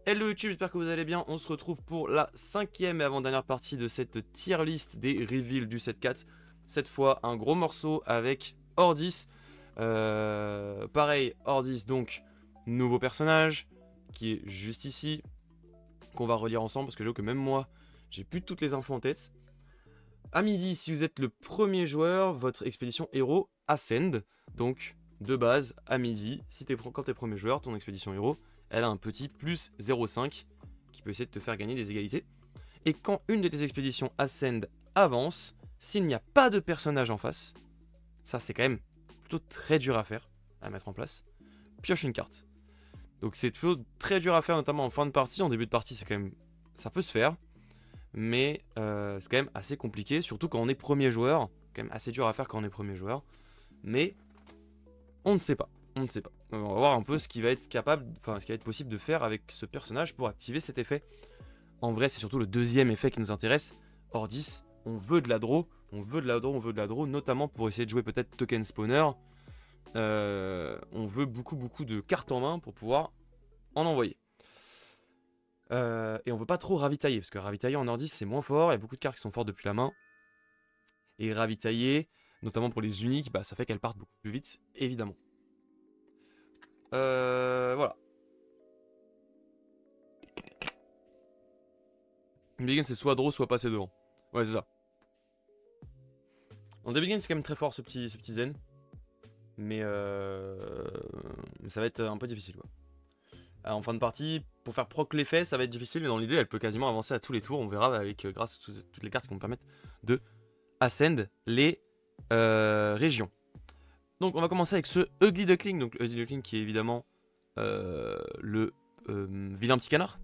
Hello YouTube, j'espère que vous allez bien. On se retrouve pour la 5e et avant-dernière partie de cette tier list des reveals du 7-4. Cette fois, un gros morceau avec Ordis. Pareil, Ordis, donc, nouveau personnage qui est juste ici, qu'on va relire ensemble parce que j'avoue que même moi, j'ai plus toutes les infos en tête. À midi, si vous êtes le premier joueur, votre expédition héros ascend. Donc, de base, à midi, si quand t'es premier joueur, ton expédition héros, elle a un petit plus 0,5 qui peut essayer de te faire gagner des égalités. Et quand une de tes expéditions ascend avance, s'il n'y a pas de personnage en face, ça c'est quand même plutôt très dur à faire, à mettre en place, pioche une carte. Donc c'est plutôt très dur à faire, notamment en fin de partie. En début de partie, c'est quand même, ça peut se faire, mais c'est quand même assez compliqué, surtout quand on est premier joueur. Quand même assez dur à faire quand on est premier joueur, mais on ne sait pas. On ne sait pas. On va voir un peu ce qui va être capable, enfin ce qui va être possible de faire avec ce personnage pour activer cet effet. En vrai, c'est surtout le deuxième effet qui nous intéresse. Ordis, on veut de la draw, on veut de la draw, on veut de la draw, notamment pour essayer de jouer peut-être token spawner. On veut beaucoup de cartes en main pour pouvoir en envoyer. Et on veut pas trop ravitailler, parce que ravitailler en Ordis c'est moins fort, il y a beaucoup de cartes qui sont fortes depuis la main. Et ravitailler, notamment pour les uniques, bah, ça fait qu'elles partent beaucoup plus vite, évidemment. Voilà. Le début game c'est soit draw, soit passer devant. Ouais, c'est ça. En début game c'est quand même très fort ce petit zen. Mais ça va être un peu difficile. Quoi. Alors, en fin de partie, pour faire proc l'effet, ça va être difficile, mais dans l'idée, elle peut quasiment avancer à tous les tours. On verra avec grâce à toutes les cartes qui vont me permettre de ascend les régions. Donc on va commencer avec ce Ugly Duckling. Donc Ugly Duckling qui est évidemment le vilain petit canard.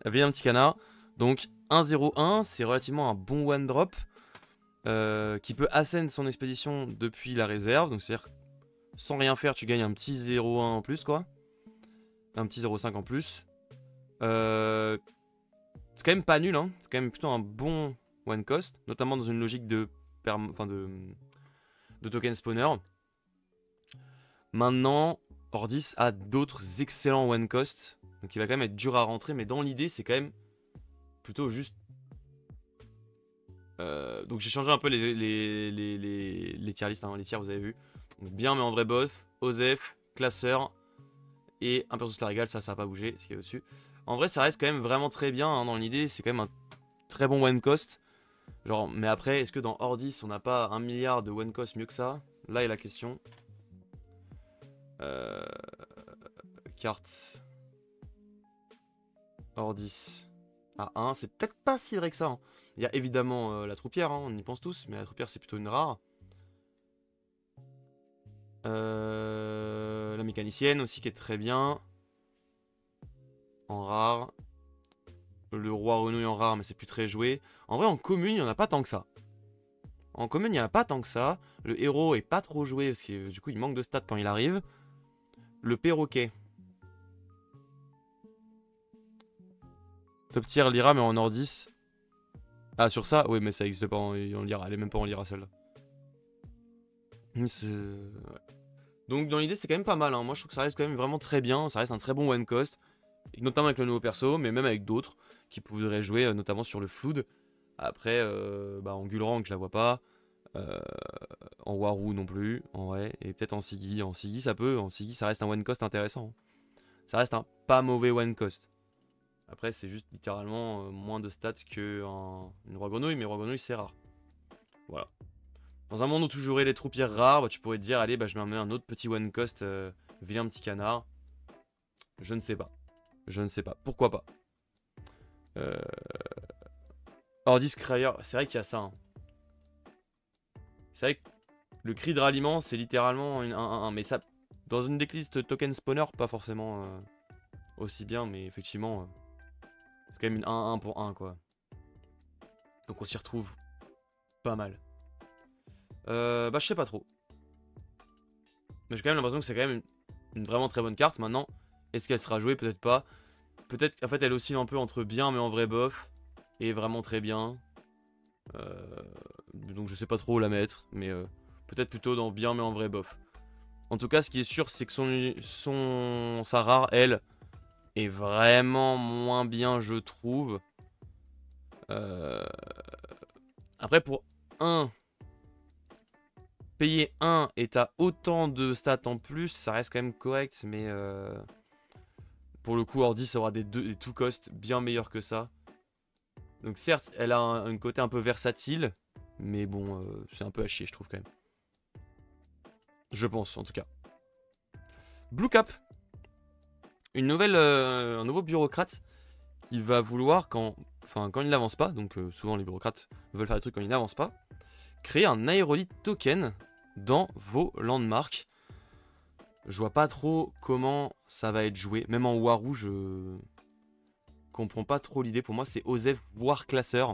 Vilain petit canard. Donc 1-0-1, c'est relativement un bon one drop. Qui peut ascend son expédition depuis la réserve. Donc c'est-à-dire sans rien faire, tu gagnes un petit 0,1 en plus, quoi. Un petit 0,5 en plus. C'est quand même pas nul, hein. C'est quand même plutôt un bon one cost, notamment dans une logique de token spawner. Maintenant, Ordis a d'autres excellents one cost, donc il va quand même être dur à rentrer, mais dans l'idée, c'est quand même plutôt juste. Donc j'ai changé un peu les tier list, hein, les tiers, vous avez vu. Donc, bien, mais en vrai bof, Osef, classeur et un perso la régale, ça va pas bouger, ce qui est au-dessus. En vrai, ça reste quand même vraiment très bien, hein, dans l'idée, c'est quand même un très bon one cost. Genre, mais après, est-ce que dans Ordis, on n'a pas 1 milliard de one cost mieux que ça? Là est la question. Carte. Ordis à 1, c'est peut-être pas si vrai que ça. Hein. Il y a évidemment la troupière, hein, on y pense tous, mais la troupière c'est plutôt une rare. La mécanicienne aussi qui est très bien. En rare. Le roi renouille en rare, mais c'est plus très joué. En vrai, en commune, il n'y en a pas tant que ça. En commune, il n'y en a pas tant que ça. Le héros est pas trop joué, parce que du coup, il manque de stats quand il arrive. Le perroquet. Top tier Lyra, mais en Ordis. Ah, sur ça? Oui, mais ça existe pas en Lyra. Elle est même pas en Lyra, celle-là. Donc, dans l'idée, c'est quand même pas mal. Hein. Moi, je trouve que ça reste quand même vraiment très bien. Ça reste un très bon one cost. Notamment avec le nouveau perso, mais même avec d'autres qui pourraient jouer, notamment sur le Flood. Après, en Gulrang, je la vois pas. En Waru non plus, en vrai. Et peut-être en Siggy. En Siggy, ça peut. En Siggy, ça reste un one cost intéressant. Ça reste un pas mauvais one cost. Après, c'est juste littéralement moins de stats qu'une roi grenouille, mais roi grenouille, c'est rare. Voilà. Dans un monde où tu jouerais les troupières rares, bah, tu pourrais te dire, allez, bah, je me mets un autre petit one cost, vilain petit canard. Je ne sais pas. Je ne sais pas. Pourquoi pas. Ordis Crier, c'est vrai qu'il y a ça. Hein. C'est vrai que le cri de ralliement, c'est littéralement un 1-1. Mais ça, dans une decklist token spawner, pas forcément aussi bien, mais effectivement, c'est quand même une 1-1 pour 1, quoi. Donc on s'y retrouve pas mal. Je sais pas trop. Mais j'ai quand même l'impression que c'est quand même une vraiment très bonne carte. Maintenant, est-ce qu'elle sera jouée? Peut-être pas. Peut-être qu'en fait, elle oscille un peu entre bien, mais en vrai bof. Et vraiment très bien. Donc je sais pas trop où la mettre. Mais peut-être plutôt dans bien, mais en vrai bof. En tout cas, ce qui est sûr, c'est que sa rare, elle, est vraiment moins bien, je trouve. Après, pour 1, payer 1 et t'as autant de stats en plus, ça reste quand même correct, mais pour le coup, Ordis aura des two cost bien meilleurs que ça. Donc certes, elle a un côté un peu versatile, mais bon, c'est un peu à chier, je trouve quand même. Je pense, en tout cas. Blue Cap. Un nouveau bureaucrate qui va vouloir, quand il n'avance pas, donc souvent les bureaucrates veulent faire des trucs quand ils n'avancent pas, créer un aérolite token dans vos landmarks. Je vois pas trop comment ça va être joué. Même en Warou, je comprends pas trop l'idée. Pour moi, c'est Osef War Classer.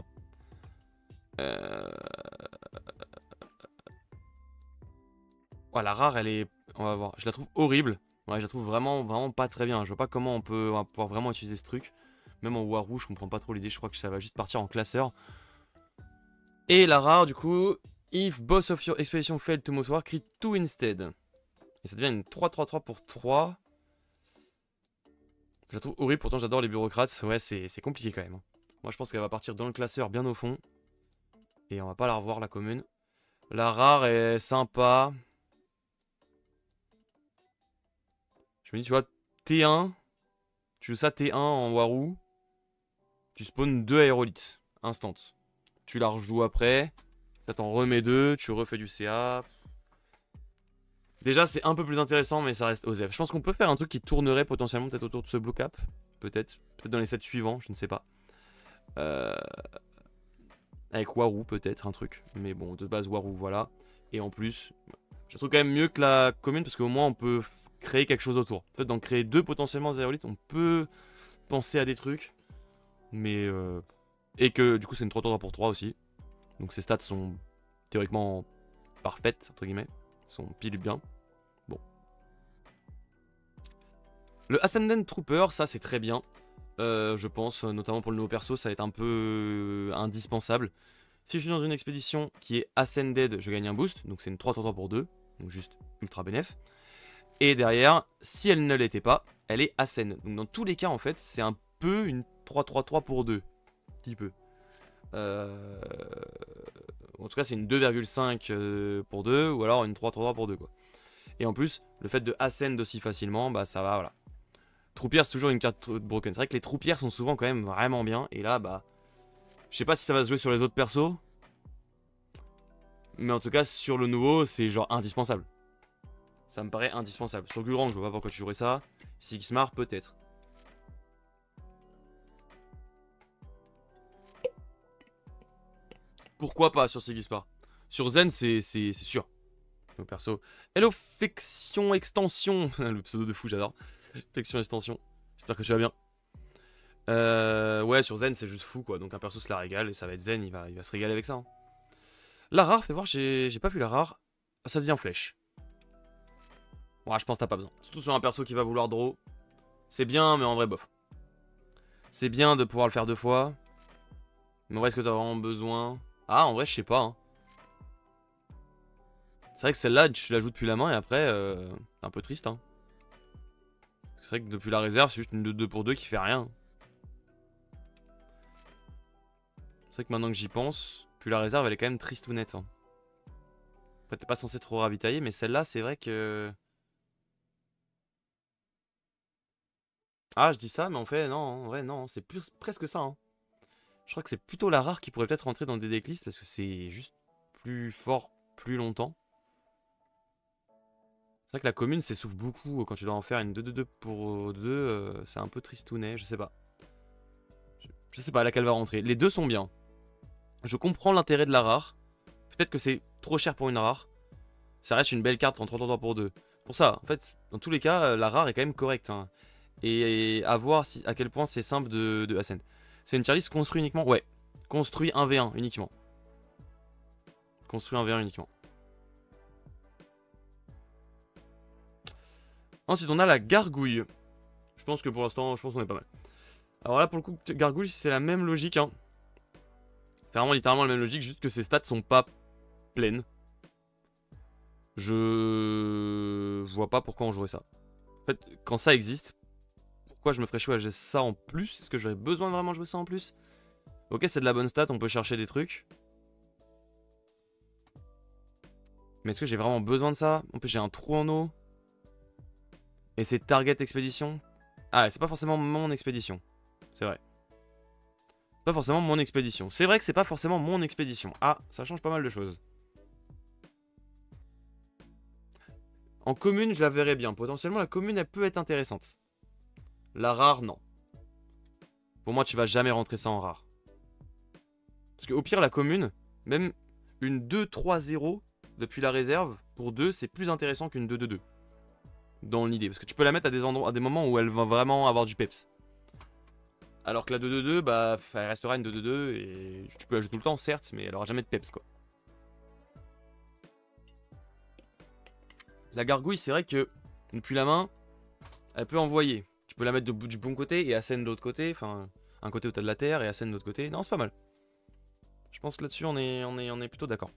La rare, elle est... On va voir. Je la trouve horrible. Ouais, je la trouve vraiment pas très bien. Je vois pas comment on va pouvoir vraiment utiliser ce truc. Même en Warou, je comprends pas trop l'idée. Je crois que ça va juste partir en classeur. Et la rare, du coup, if boss of your expedition failed to move war, crie 2 instead. Et ça devient une 3-3-3 pour 3. Je la trouve horrible, pourtant j'adore les bureaucrates. Ouais, c'est compliqué quand même. Moi, je pense qu'elle va partir dans le classeur bien au fond. Et on va pas la revoir, la commune. La rare est sympa. Je me dis, tu vois, T1. Tu joues ça T1 en Warou. Tu spawns 2 aérolites. Instant. Tu la rejoues après. Ça t'en remet 2. Tu refais du CA. Déjà, c'est un peu plus intéressant, mais ça reste OZEF. Je pense qu'on peut faire un truc qui tournerait potentiellement peut-être autour de ce blue cap. Peut-être. Peut-être dans les sets suivants, je ne sais pas. Avec Warou, peut-être, un truc. Mais bon, de base, Warou, voilà. Et en plus, je trouve quand même mieux que la commune, parce qu'au moins, on peut créer quelque chose autour. En fait, d'en créer 2 potentiellement aérolites, on peut penser à des trucs. Mais... Et que, du coup, c'est une 3-3 pour 3 aussi. Donc, ces stats sont théoriquement parfaites, entre guillemets. Sont pile bien. Bon. Le Ascendant Trooper, ça c'est très bien. Je pense, notamment pour le nouveau perso, ça va être un peu indispensable. Si je suis dans une expédition qui est Ascended, je gagne un boost. Donc c'est une 3-3-3 pour 2. Donc juste ultra bénéf. Et derrière, si elle ne l'était pas, elle est Ascend. Donc dans tous les cas, en fait, c'est un peu une 3-3-3 pour 2. Un petit peu. En tout cas, c'est une 2,5 pour 2. Ou alors une 3-3-3 pour 2, quoi. Et en plus, le fait de Ascend aussi facilement, bah ça va, voilà. Troupière, c'est toujours une carte broken. C'est vrai que les troupières sont souvent quand même vraiment bien. Et là, bah... Je sais pas si ça va se jouer sur les autres persos. Mais en tout cas, sur le nouveau, c'est genre indispensable. Ça me paraît indispensable. Sur Gurang, je vois pas pourquoi tu jouerais ça. Sigmar, peut-être. Pourquoi pas sur Sigismar? Sur Zen, c'est sûr. Nos perso. Hello, Flexion Extension. Le pseudo de fou, j'adore. Flexion Extension. J'espère que tu vas bien. Ouais, sur Zen, c'est juste fou, quoi. Donc un perso se la régale et ça va être Zen, il va se régaler avec ça. Hein. La rare, fais voir, j'ai pas vu la rare. Ça devient flèche. Ouais, je pense que t'as pas besoin. Surtout sur un perso qui va vouloir draw. C'est bien, mais en vrai, bof. C'est bien de pouvoir le faire 2 fois. Mais en vrai, est-ce que t'as vraiment besoin? Ah, en vrai, je sais pas. Hein. C'est vrai que celle-là, tu la joues depuis la main et après, c'est un peu triste. Hein. C'est vrai que depuis la réserve, c'est juste une 2 pour 2 qui fait rien. C'est vrai que maintenant que j'y pense, plus la réserve, elle est quand même triste ou nette. Hein. Après, t'es pas censé trop ravitailler, mais celle-là, c'est vrai que... Ah, je dis ça, mais en fait, non, en vrai, non, c'est presque ça. Hein. Je crois que c'est plutôt la rare qui pourrait peut-être rentrer dans des decklists parce que c'est juste plus fort, plus longtemps. C'est vrai que la commune s'essouffle beaucoup quand tu dois en faire une 2-2-2 pour 2, c'est un peu tristounet, je sais pas. Je sais pas à laquelle va rentrer. Les deux sont bien. Je comprends l'intérêt de la rare. Peut-être que c'est trop cher pour une rare. Ça reste une belle carte en 3 pour 2. Pour ça, en fait, dans tous les cas, la rare est quand même correcte. Hein. Et à voir à quel point c'est simple de ascend. C'est une tier list construit uniquement. Ouais, construit 1v1 uniquement. Construit 1v1 uniquement. Ensuite, on a la gargouille. Je pense que pour l'instant, je pense qu'on est pas mal. Alors là, pour le coup, gargouille, c'est la même logique. Hein. C'est vraiment littéralement la même logique, juste que ses stats sont pas pleines. Je vois pas pourquoi on jouerait ça. En fait, quand ça existe, pourquoi je me ferais jouer à ça en plus? Est-ce que j'aurais besoin de vraiment jouer ça en plus? Ok, c'est de la bonne stat, on peut chercher des trucs. Mais est-ce que j'ai vraiment besoin de ça? En plus, j'ai un trou en eau. Et c'est target expédition. Ah, c'est pas forcément mon expédition. C'est vrai. Pas forcément mon expédition. C'est vrai que c'est pas forcément mon expédition. Ah, ça change pas mal de choses. En commune, je la verrais bien. Potentiellement, la commune, elle peut être intéressante. La rare, non. Pour moi, tu vas jamais rentrer ça en rare. Parce qu'au pire, la commune, même une 2-3-0 depuis la réserve, pour 2, c'est plus intéressant qu'une 2-2-2. Dans l'idée. Parce que tu peux la mettre à des endroits, à des moments où elle va vraiment avoir du peps. Alors que la 2-2-2, bah, elle restera une 2-2-2 et tu peux la jouer tout le temps, certes, mais elle aura jamais de peps, quoi. La gargouille, c'est vrai que depuis la main, elle peut envoyer. Tu peux la mettre du bon côté et Asen de l'autre côté. Enfin, un côté où t'as de la terre et Asen de l'autre côté. Non, c'est pas mal. Je pense que là-dessus, on est plutôt d'accord.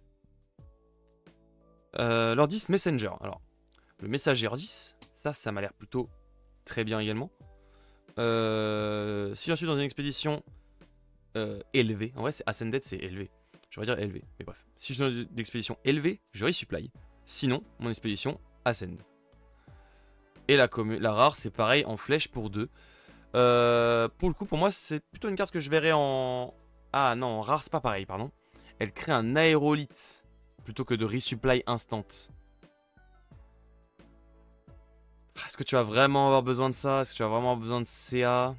Lord 10 Messenger. Alors, le messager 10, ça m'a l'air plutôt très bien également. Si je suis dans une expédition élevée, en vrai, c'est Ascended, c'est élevé. Je vais dire élevé, mais bref. Si je suis dans une expédition élevée, je resupply. Sinon, mon expédition ascend. Et la rare, c'est pareil en flèche pour 2. Pour le coup, pour moi, c'est plutôt une carte que je verrais en... Ah non, en rare, c'est pas pareil, pardon. Elle crée un aérolite plutôt que de resupply instant. Est-ce que tu vas vraiment avoir besoin de ça? Est-ce que tu vas vraiment avoir besoin de CA?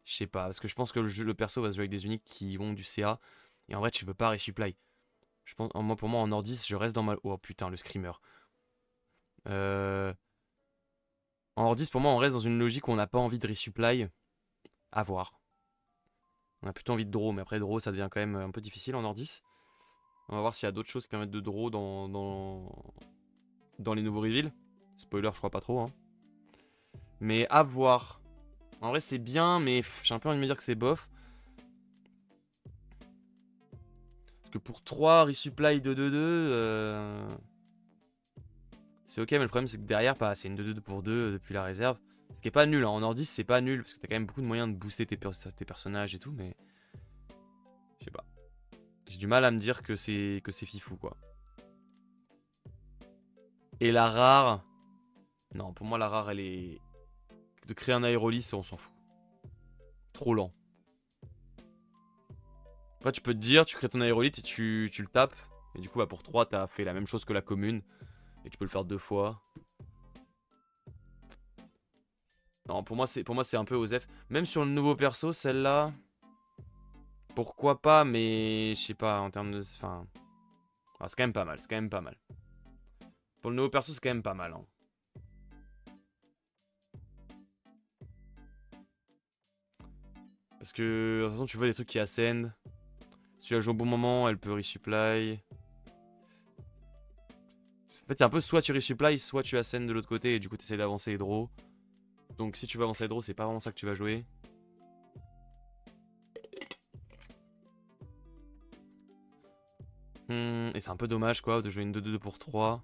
Je sais pas, parce que je pense que le perso va se jouer avec des uniques qui ont du CA. Et en vrai, tu veux pas resupply. Je pense, moi, pour moi, en Nordis, je reste dans ma... Oh putain, le screamer. En Nordis, pour moi, on reste dans une logique où on n'a pas envie de resupply. À voir. On a plutôt envie de draw, mais après draw, ça devient quand même un peu difficile en Nordis. On va voir s'il y a d'autres choses qui permettent de draw dans les nouveaux reveals. Spoiler, je crois pas trop. Hein. Mais à voir. En vrai, c'est bien, mais j'ai un peu envie de me dire que c'est bof. Parce que pour 3 resupply de 2-2, c'est ok, mais le problème c'est que derrière, bah, c'est une 2-2 pour 2 depuis la réserve. Ce qui est pas nul, hein. En Nordis, c'est pas nul, parce que t'as quand même beaucoup de moyens de booster tes personnages et tout, mais... Je sais pas. J'ai du mal à me dire que c'est fifou, quoi. Et la rare... Non, pour moi, la rare, elle est... De créer un aérolis, on s'en fout. Trop lent. Après, tu peux te dire, tu crées ton aérolite et tu le tapes. Et du coup, bah, pour 3, t'as fait la même chose que la commune. Et tu peux le faire 2 fois. Non, pour moi, c'est un peu osef. Même sur le nouveau perso, celle-là... Pourquoi pas, mais... Je sais pas, en termes de... Enfin... Ah, c'est quand même pas mal, c'est quand même pas mal. Pour le nouveau perso, c'est quand même pas mal. Hein. Parce que, de toute façon, tu vois des trucs qui ascendent. Si tu la joues au bon moment, elle peut resupply. En fait, c'est un peu soit tu resupply, soit tu ascends de l'autre côté et du coup, tu essaies d'avancer les draws. Donc, si tu veux avancer les draws, c'est pas vraiment ça que tu vas jouer. Et c'est un peu dommage, quoi, de jouer une 2-2 pour 3.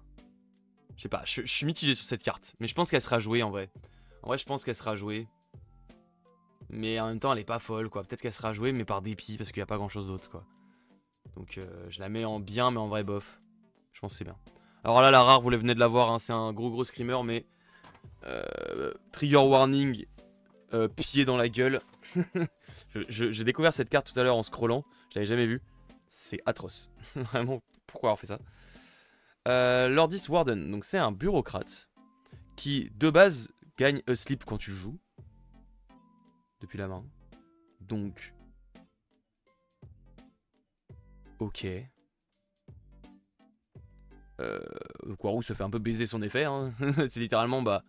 Je sais pas, je suis mitigé sur cette carte. Mais je pense qu'elle sera jouée, en vrai. En vrai, je pense qu'elle sera jouée. Mais en même temps, elle est pas folle, quoi. Peut-être qu'elle sera jouée, mais par dépit, parce qu'il n'y a pas grand-chose d'autre, quoi. Donc, je la mets en bien, mais en vrai, bof. Je pense que c'est bien. Alors là, la rare, vous venez de la voir, hein, c'est un gros screamer, mais... trigger warning, pied dans la gueule. J'ai découvert cette carte tout à l'heure en scrollant, je l'avais jamais vue. C'est atroce. Vraiment, pourquoi avoir fait ça? Lordis Warden, donc c'est un bureaucrate qui, de base, gagne a sleep quand tu joues. Depuis la main. Donc... Ok. Donc Warou se fait un peu baiser son effet. Hein. C'est littéralement, bah...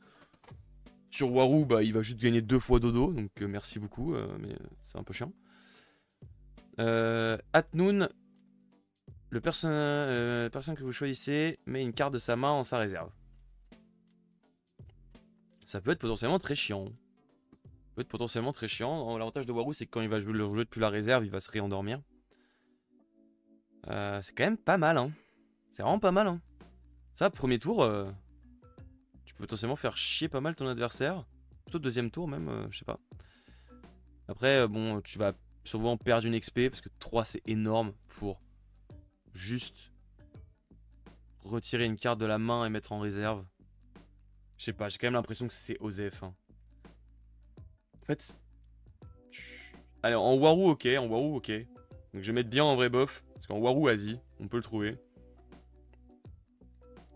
Sur Warou, bah, il va juste gagner 2 fois dodo. Donc merci beaucoup, mais c'est un peu chiant. Atnoun, le personne que vous choisissez met une carte de sa main en sa réserve. Ça peut être potentiellement très chiant. Ça peut être potentiellement très chiant. L'avantage de Warou, c'est que quand il va le jouer depuis la réserve, il va se réendormir. C'est quand même pas mal, hein. C'est vraiment pas mal, hein. Ça, premier tour, tu peux potentiellement faire chier pas mal ton adversaire. Plutôt deuxième tour même, je sais pas. Après, bon, tu vas souvent perdre une XP parce que 3 c'est énorme pour juste retirer une carte de la main et mettre en réserve. Je sais pas, j'ai quand même l'impression que c'est Osef. Hein. En fait, allez, en Warou, ok, en Warou, ok. Donc je vais mettre bien en vrai bof, parce qu'en Warou, vas-y, on peut le trouver.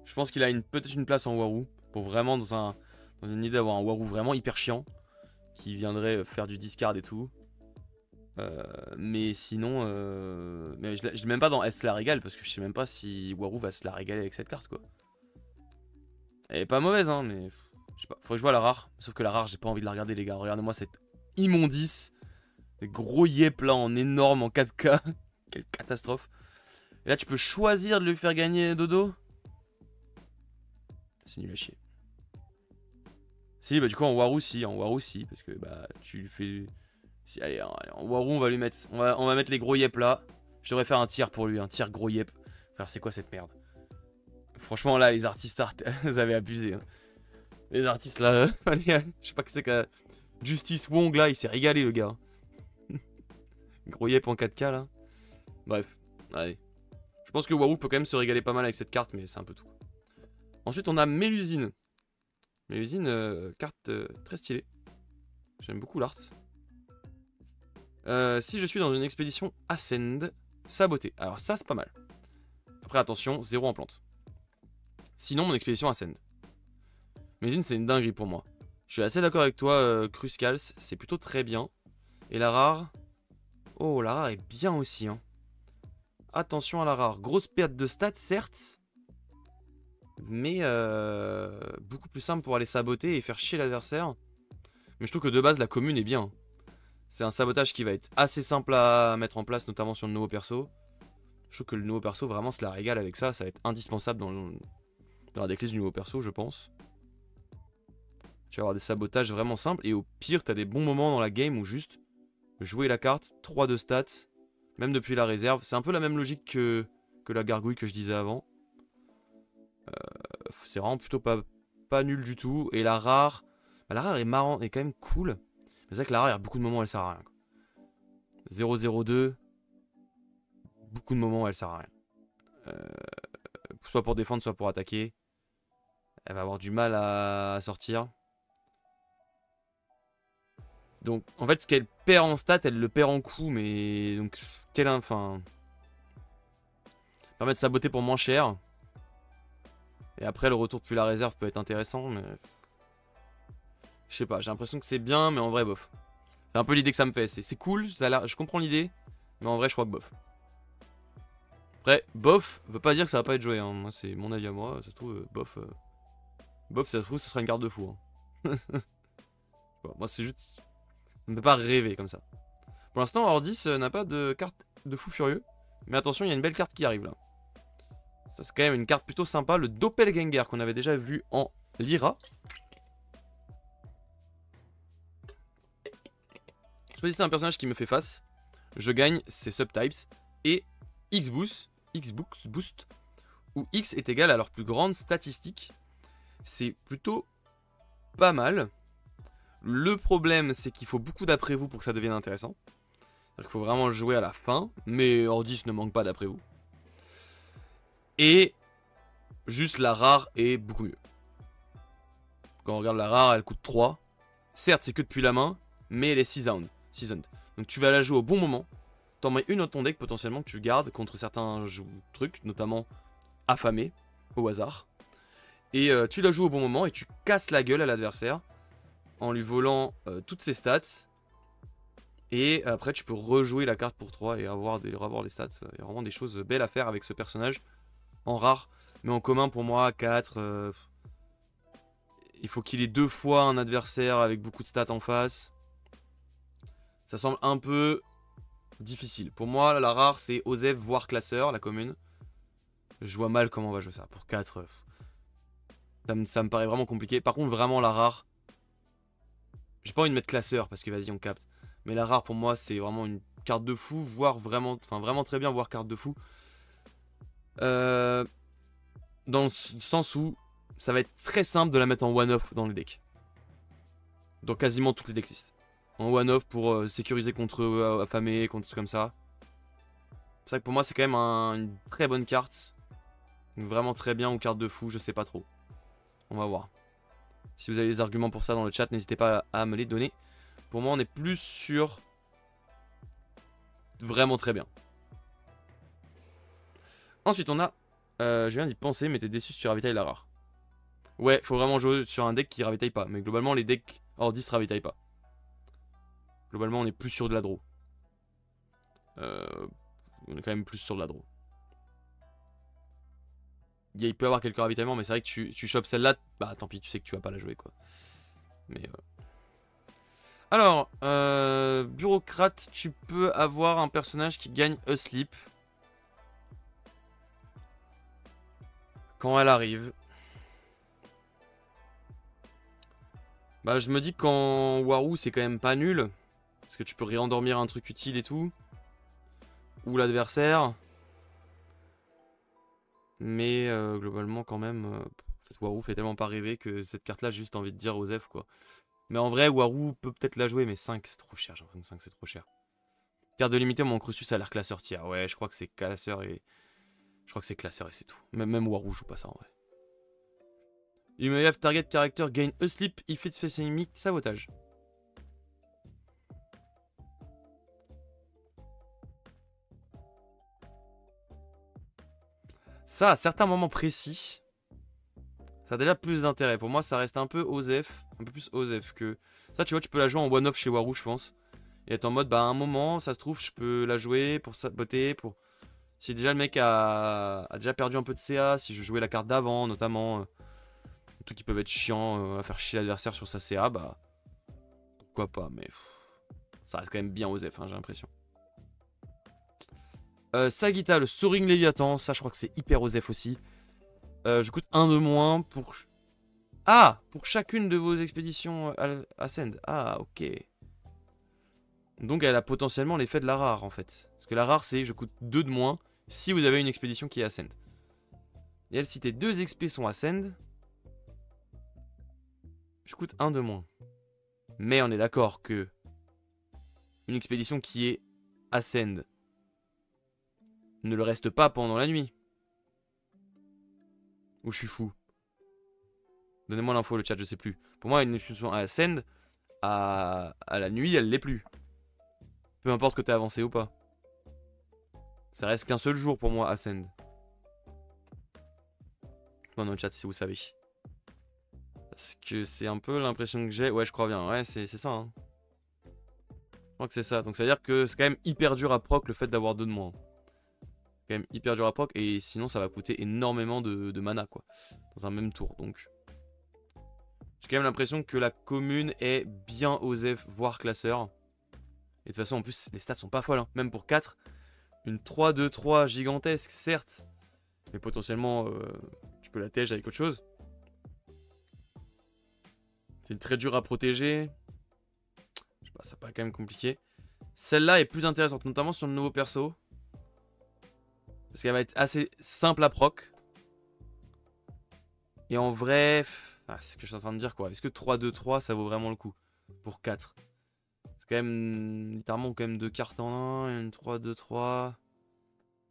Je pense qu'il a peut-être une place en Warou, pour vraiment dans une idée d'avoir un Warou vraiment hyper chiant, qui viendrait faire du discard et tout. Mais sinon, mais je l'ai même pas dans S la régale, parce que je sais même pas si Warou va se la régaler avec cette carte, quoi. Elle est pas mauvaise, hein, mais je sais pas, faudrait que je vois la rare. Sauf que la rare, j'ai pas envie de la regarder, les gars. Regardez-moi cette immondice. Des gros yep là en énorme en 4K. Quelle catastrophe. Et là, tu peux choisir de lui faire gagner Dodo. C'est nul à chier. Si, bah du coup, en Warou, si. En Warou, si. Parce que bah, tu lui fais. Si, allez, en Warou, on va lui mettre. On va mettre les gros yep là. Je devrais faire un tir pour lui. Un tir gros yep. Frère, c'est quoi cette merde? Franchement, là, les artistes art, vous avez abusé. Hein. Les artistes là. Je sais pas que c'est que. Justice Wong là, il s'est régalé le gars. Gros yep en 4K là. Bref, allez. Je pense que Warou peut quand même se régaler pas mal avec cette carte, mais c'est un peu tout. Ensuite, on a Mélusine. Mélusine, carte très stylée. J'aime beaucoup l'art. Si je suis dans une expédition Ascend, saboté. Alors ça, c'est pas mal. Après, attention, 0 en plante. Sinon, mon expédition Ascend. Mélusine, c'est une dinguerie pour moi. Je suis assez d'accord avec toi, Cruscals. C'est plutôt très bien. Et la rare... Oh, la rare est bien aussi, hein. Attention à la rare. Grosse perte de stats, certes. Mais beaucoup plus simple pour aller saboter et faire chier l'adversaire. Mais je trouve que de base, la commune est bien. C'est un sabotage qui va être assez simple à mettre en place, notamment sur le nouveau perso. Je trouve que le nouveau perso, vraiment, se la régale avec ça. Ça va être indispensable dans la decklist du nouveau perso, je pense. Tu vas avoir des sabotages vraiment simples. Et au pire, tu as des bons moments dans la game où juste jouer la carte, 3 de stats, même depuis la réserve. C'est un peu la même logique que la gargouille que je disais avant. C'est vraiment plutôt pas nul du tout. Et la rare, bah, la rare est marrante, est quand même cool. Mais c'est vrai que la rare, il y a beaucoup de moments où elle sert à rien. 0-0-2, beaucoup de moments où elle sert à rien. Soit pour défendre, soit pour attaquer. Elle va avoir du mal à sortir. Donc, en fait, ce qu'elle perd en stats, elle le perd en coup, mais donc, enfin, permet de saboter pour moins cher. Et après, le retour depuis la réserve peut être intéressant, mais je sais pas. J'ai l'impression que c'est bien, mais en vrai, bof. C'est un peu l'idée que ça me fait. C'est cool, je comprends l'idée, mais en vrai, je crois que bof. Après, bof veut pas dire que ça va pas être joué. Hein. Moi, c'est mon avis à moi. Ça se trouve, bof, bof, ça se trouve, ça sera une carte de fou. Hein. Bon, moi, c'est juste, ça me fait pas rêver comme ça. Pour l'instant, Ordis n'a pas de carte de fou furieux. Mais attention, il y a une belle carte qui arrive là. Ça, c'est quand même une carte plutôt sympa. Le Doppelganger qu'on avait déjà vu en Lyra. Choisissez un personnage qui me fait face. Je gagne ses subtypes. Et X-Boost, où X est égal à leur plus grande statistique. C'est plutôt pas mal. Le problème, c'est qu'il faut beaucoup d'après vous pour que ça devienne intéressant. Il faut vraiment le jouer à la fin. Mais Ordis ne manque pas d'après vous. Et juste la rare est beaucoup mieux. Quand on regarde la rare, elle coûte 3. Certes, c'est que depuis la main, mais elle est seasoned. Donc tu vas la jouer au bon moment. T'en mets une dans ton deck potentiellement que tu gardes contre certains trucs, notamment affamés, au hasard. Et tu la joues au bon moment et tu casses la gueule à l'adversaire en lui volant toutes ses stats. Et après tu peux rejouer la carte pour 3 et avoir les stats. Il y a vraiment des choses belles à faire avec ce personnage. En rare, mais en commun pour moi, 4. Il faut qu'il ait 2 fois un adversaire avec beaucoup de stats en face. Ça semble un peu difficile. Pour moi, la rare, c'est Osef, voire classeur, la commune. Je vois mal comment on va jouer ça. Pour 4, ça me paraît vraiment compliqué. Par contre, vraiment, la rare, j'ai pas envie de mettre classeur parce que vas-y, on capte. Mais la rare, pour moi, c'est vraiment une carte de fou, voire vraiment, enfin vraiment très bien, voire carte de fou. Dans le sens où ça va être très simple de la mettre en one-off dans le deck. dans quasiment toutes les decklists. En one-off pour sécuriser contre affamé, contre trucs comme ça. C'est vrai que pour moi c'est quand même une très bonne carte. Vraiment très bien, ou carte de fou, je sais pas trop. On va voir. Si vous avez des arguments pour ça dans le chat, n'hésitez pas à me les donner. Pour moi on est plus sur vraiment très bien. Ensuite on a, je viens d'y penser, mais t'es déçu si tu ravitailles la rare. Ouais, faut vraiment jouer sur un deck qui ravitaille pas. Mais globalement les decks hors 10 ravitaillent pas. Globalement on est plus sur de la draw. On est quand même plus sur de la draw. Il peut y avoir quelques ravitaillements, mais c'est vrai que tu chopes celle-là, bah tant pis, tu sais que tu vas pas la jouer quoi. Mais alors, bureaucrate, tu peux avoir un personnage qui gagne Asleep quand elle arrive. Bah je me dis qu'en Warou c'est quand même pas nul, parce que tu peux réendormir un truc utile et tout, ou l'adversaire. Mais globalement quand même, Warou fait tellement pas rêver que cette carte là j'ai juste envie de dire Osef quoi. Mais en vrai Warou peut peut-être la jouer, mais 5 c'est trop cher, j'ai l'impression que 5 c'est trop cher. Carte de limité, mon Crucius a l'air classeur tiers. Ouais, je crois que c'est classeur et... Je crois que c'est classeur et c'est tout. Même Warou joue pas ça en vrai. You may have target character gain asleep if it's facing enemy sabotage. Ça, à certains moments précis, ça a déjà plus d'intérêt. Pour moi, ça reste un peu Osef. Un peu plus Osef que... Ça, tu vois, tu peux la jouer en one-off chez Warou, je pense. Et être en mode, bah à un moment, ça se trouve, je peux la jouer pour saboter, pour... Si déjà le mec a déjà perdu un peu de CA, si je jouais la carte d'avant, notamment... des trucs qui peuvent être chiants à faire chier l'adversaire sur sa CA, bah... Pourquoi pas, mais... ça reste quand même bien Osef, hein, j'ai l'impression. Sagita, le Soaring Léviathan, ça je crois que c'est hyper Osef aussi. Je coûte 1 de moins pour... Ah, pour chacune de vos expéditions Ascend. Ah, ok. Donc elle a potentiellement l'effet de la rare en fait. Parce que la rare c'est je coûte 2 de moins si vous avez une expédition qui est Ascend. Et elle, si tes 2 expés sont Ascend, je coûte 1 de moins. Mais on est d'accord que une expédition qui est Ascend ne le reste pas pendant la nuit. Ou je suis fou. Donnez-moi l'info, le chat, je sais plus. Pour moi, une expédition Ascend, à la nuit, elle l'est plus. Peu importe que tu aies avancé ou pas. Ça reste qu'un seul jour pour moi, Ascend. Dans le chat, si vous savez. Parce que c'est un peu l'impression que j'ai. Ouais, je crois bien. Ouais, c'est ça. Hein. Je crois que c'est ça. Donc ça veut dire que c'est quand même hyper dur à proc le fait d'avoir 2 de moins. C'est quand même hyper dur à proc. Et sinon, ça va coûter énormément de mana, quoi. Dans un même tour. Donc, j'ai quand même l'impression que la commune est bien Osef, voire classeur. Et de toute façon, en plus, les stats sont pas folles. Hein. Même pour 4, une 3-2-3 gigantesque, certes. Mais potentiellement, tu peux la tège avec autre chose. C'est très dur à protéger. Je sais pas, ça paraît quand même compliqué. Celle-là est plus intéressante, notamment sur le nouveau perso. Parce qu'elle va être assez simple à proc. Et en vrai, c'est ce que je suis en train de dire quoi. Est-ce que 3-2-3 ça vaut vraiment le coup pour 4? C'est quand même littéralement quand même 2 cartes en 1, une 3-2-3. Il y a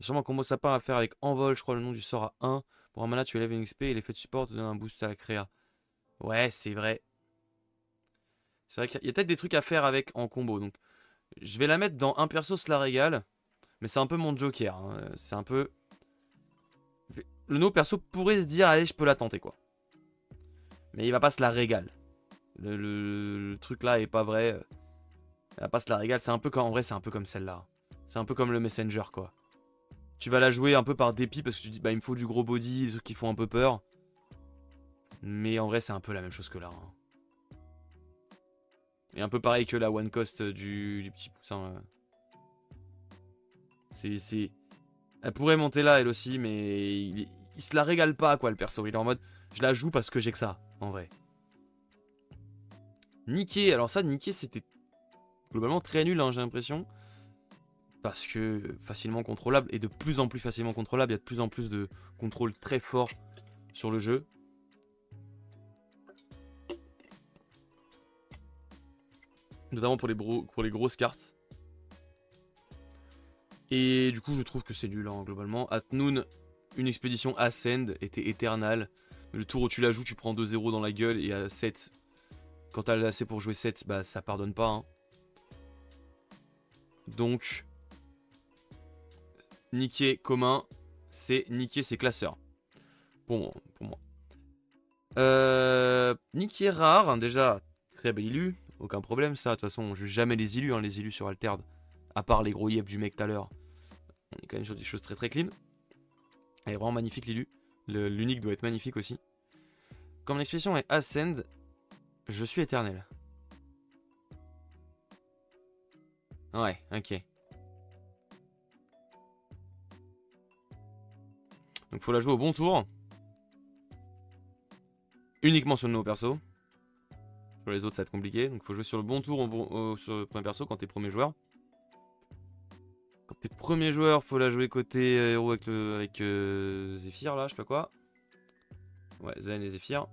sûrement un combo sapin à faire avec envol, je crois le nom du sort à 1. Pour un mana tu élèves une XP et l'effet de support te donne un boost à la créa. Ouais, c'est vrai. C'est vrai qu'il y a peut-être des trucs à faire avec en combo. Donc je vais la mettre dans un perso, cela régale. Mais c'est un peu mon joker. Hein. C'est un peu... Le nouveau perso pourrait se dire, allez, je peux la tenter quoi. Mais il va pas se la régale. Le truc là est pas vrai. Il va pas se la régale. C'est un peu comme... En vrai, c'est un peu comme celle-là. C'est un peu comme le Messenger quoi. Tu vas la jouer un peu par dépit parce que tu dis, bah il me faut du gros body, des trucs qui font un peu peur. Mais en vrai, c'est un peu la même chose que là. Hein. Et un peu pareil que la one cost du petit poussin. C'est... Elle pourrait monter là, elle aussi, mais il se la régale pas, quoi, le perso. Il est en mode, je la joue parce que j'ai que ça, en vrai. Niquer, alors ça, Niquer, c'était globalement très nul, hein, j'ai l'impression. Parce que facilement contrôlable, et de plus en plus facilement contrôlable. Il y a de plus en plus de contrôle très fort sur le jeu. Notamment pour les grosses cartes. Et du coup, je trouve que c'est nul, hein, globalement. At Noon, une expédition Ascend était éternelle. Le tour où tu la joues, tu prends 2-0 dans la gueule. Et à 7, quand t'as assez pour jouer 7, bah ça pardonne pas. Hein. Donc, niquer commun, c'est niquer ses classeurs. Pour moi. Niquer rare, hein, déjà, très bel illu. Aucun problème, ça. De toute façon, on juge jamais les illus, hein, les illus sur Altered. À part les gros yep du mec tout à l'heure. On est quand même sur des choses très très clean. Elle est vraiment magnifique l'illu. L'unique doit être magnifique aussi. Quand mon expédition est Ascend, je suis éternel. Ouais, ok. Donc faut la jouer au bon tour. Uniquement sur le nouveau perso. Sur les autres ça va être compliqué. Donc faut jouer sur le bon tour sur le premier perso quand t'es premier joueur. Quand t'es premier joueur, faut la jouer côté héros avec Zephyr là, je sais pas quoi. Ouais, Zen et Zephyr.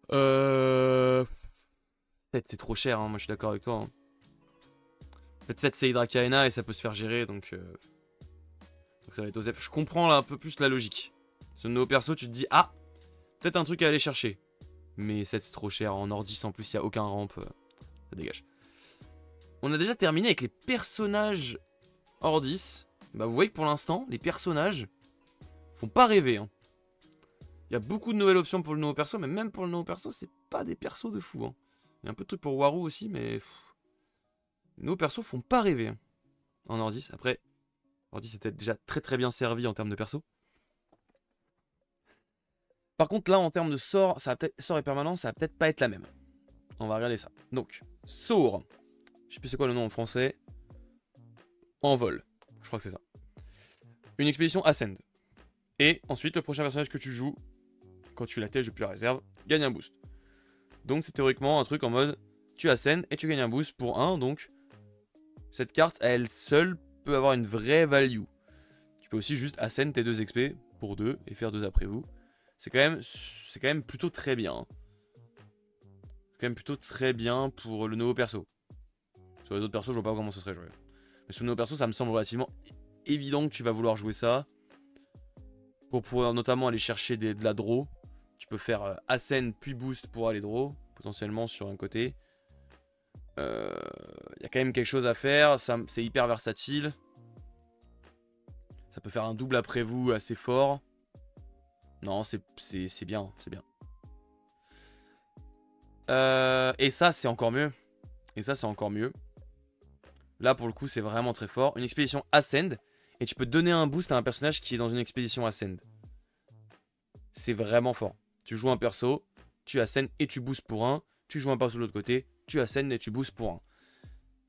Peut-être c'est trop cher, hein, moi je suis d'accord avec toi. Hein. En fait 7 c'est Hydra Kaena et ça peut se faire gérer donc ça va être Osef. Je comprends là un peu plus la logique. Sur le nouveau perso tu te dis ah, peut-être un truc à aller chercher. Mais 7 c'est trop cher, en Ordis en plus il n'y a aucun ramp, ça dégage. On a déjà terminé avec les personnages Ordis. Bah vous voyez que pour l'instant les personnages font pas rêver. Hein. Il y a beaucoup de nouvelles options pour le nouveau perso, mais même pour le nouveau perso c'est pas des persos de fou. Hein. Il y a un peu de trucs pour Waru aussi, mais les nouveaux persos font pas rêver. Hein. En Ordis, après Ordis était déjà très très bien servi en termes de perso. Par contre là en termes de sort, sort et permanent, ça va peut-être pas être la même. On va regarder ça. Donc, sort. Je sais plus c'est quoi le nom en français. Envol. Je crois que c'est ça. Une expédition Ascend. Et ensuite, le prochain personnage que tu joues, quand tu l'attèges depuis la réserve, gagne un boost. Donc c'est théoriquement un truc en mode, tu Ascend et tu gagnes un boost pour 1. Donc, cette carte, elle seule, peut avoir une vraie value. Tu peux aussi juste Ascend tes 2 XP pour 2 et faire 2 après vous. C'est quand même plutôt très bien. Hein. C'est quand même plutôt très bien pour le nouveau perso. Sur les autres persos, je vois pas comment ce serait joué. Mais sur le nouveau perso, ça me semble relativement évident que tu vas vouloir jouer ça. Pour pouvoir notamment aller chercher de la draw. Tu peux faire Ascend puis boost pour aller draw. Potentiellement sur un côté. Il y a quand même quelque chose à faire. C'est hyper versatile. Ça peut faire un double après vous assez fort. Non, c'est bien. C'est bien. Et ça, c'est encore mieux. Là, pour le coup, c'est vraiment très fort. Une expédition Ascend. Et tu peux donner un boost à un personnage qui est dans une expédition Ascend. C'est vraiment fort. Tu joues un perso, tu Ascend et tu boostes pour 1. Tu joues un perso de l'autre côté, tu Ascend et tu boostes pour 1.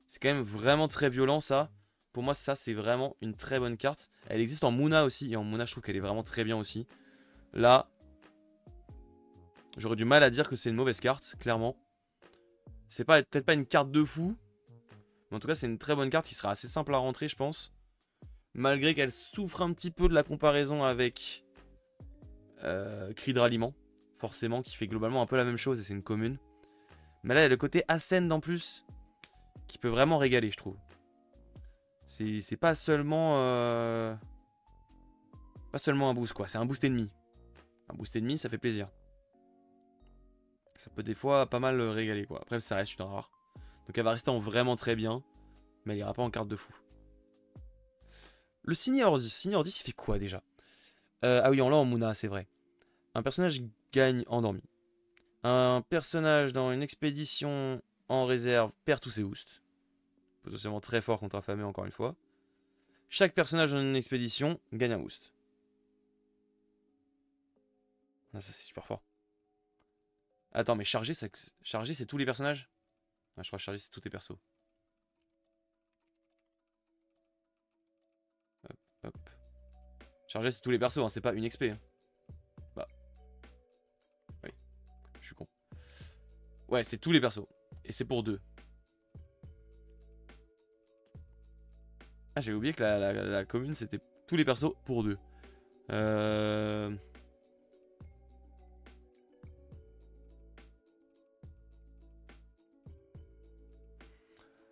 C'est quand même vraiment très violent, ça. Pour moi, ça, c'est vraiment une très bonne carte. Elle existe en Muna aussi. Et en Muna, je trouve qu'elle est vraiment très bien aussi. Là, j'aurais du mal à dire que c'est une mauvaise carte, clairement. C'est peut-être pas une carte de fou. Mais en tout cas, c'est une très bonne carte qui sera assez simple à rentrer, je pense. Malgré qu'elle souffre un petit peu de la comparaison avec Cri de ralliement, forcément, qui fait globalement un peu la même chose et c'est une commune. Mais là, il y a le côté Ascend en plus, qui peut vraiment régaler, je trouve. C'est pas seulement un boost, quoi. C'est un boost ennemi. Un boost ennemi, ça fait plaisir. Ça peut des fois pas mal régaler, quoi. Après, ça reste une rare. Donc elle va rester en vraiment très bien, mais elle ira pas en carte de fou. Le Signé Ordis, il fait quoi déjà? Ah oui, on l'a en Muna, c'est vrai. Un personnage gagne endormi. Un personnage dans une expédition en réserve perd tous ses boosts. Potentiellement très fort contre affamé encore une fois. Chaque personnage dans une expédition gagne un boost. Ah, ça c'est super fort. Attends, mais charger c'est tous les personnages? Ah, je crois que charger c'est tous tes persos. Hop, hop. Charger c'est tous les persos, hein, c'est pas une XP. Hein. Bah. Oui. Je suis con. Ouais, c'est tous les persos. Et c'est pour 2. Ah, j'avais oublié que la commune c'était tous les persos pour 2.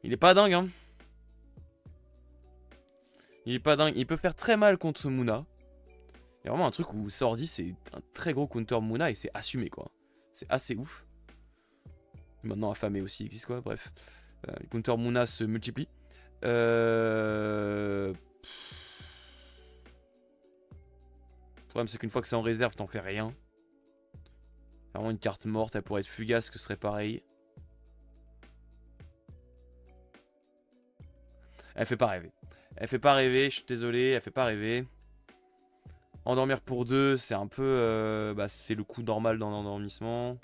Il est pas dingue, hein. Il est pas dingue. Il peut faire très mal contre ce Muna. Il y a vraiment un truc où Sordi, c'est un très gros counter Muna et c'est assumé, quoi. C'est assez ouf. Maintenant, Affamé aussi existe, quoi. Bref. Les counters Muna se multiplient. Le problème, c'est qu'une fois que c'est en réserve, t'en fais rien. Vraiment une carte morte, elle pourrait être fugace, que ce serait pareil. Elle fait pas rêver. Elle fait pas rêver, je suis désolé, elle fait pas rêver. Endormir pour 2, c'est un peu... bah, c'est le coup normal dans l'endormissement.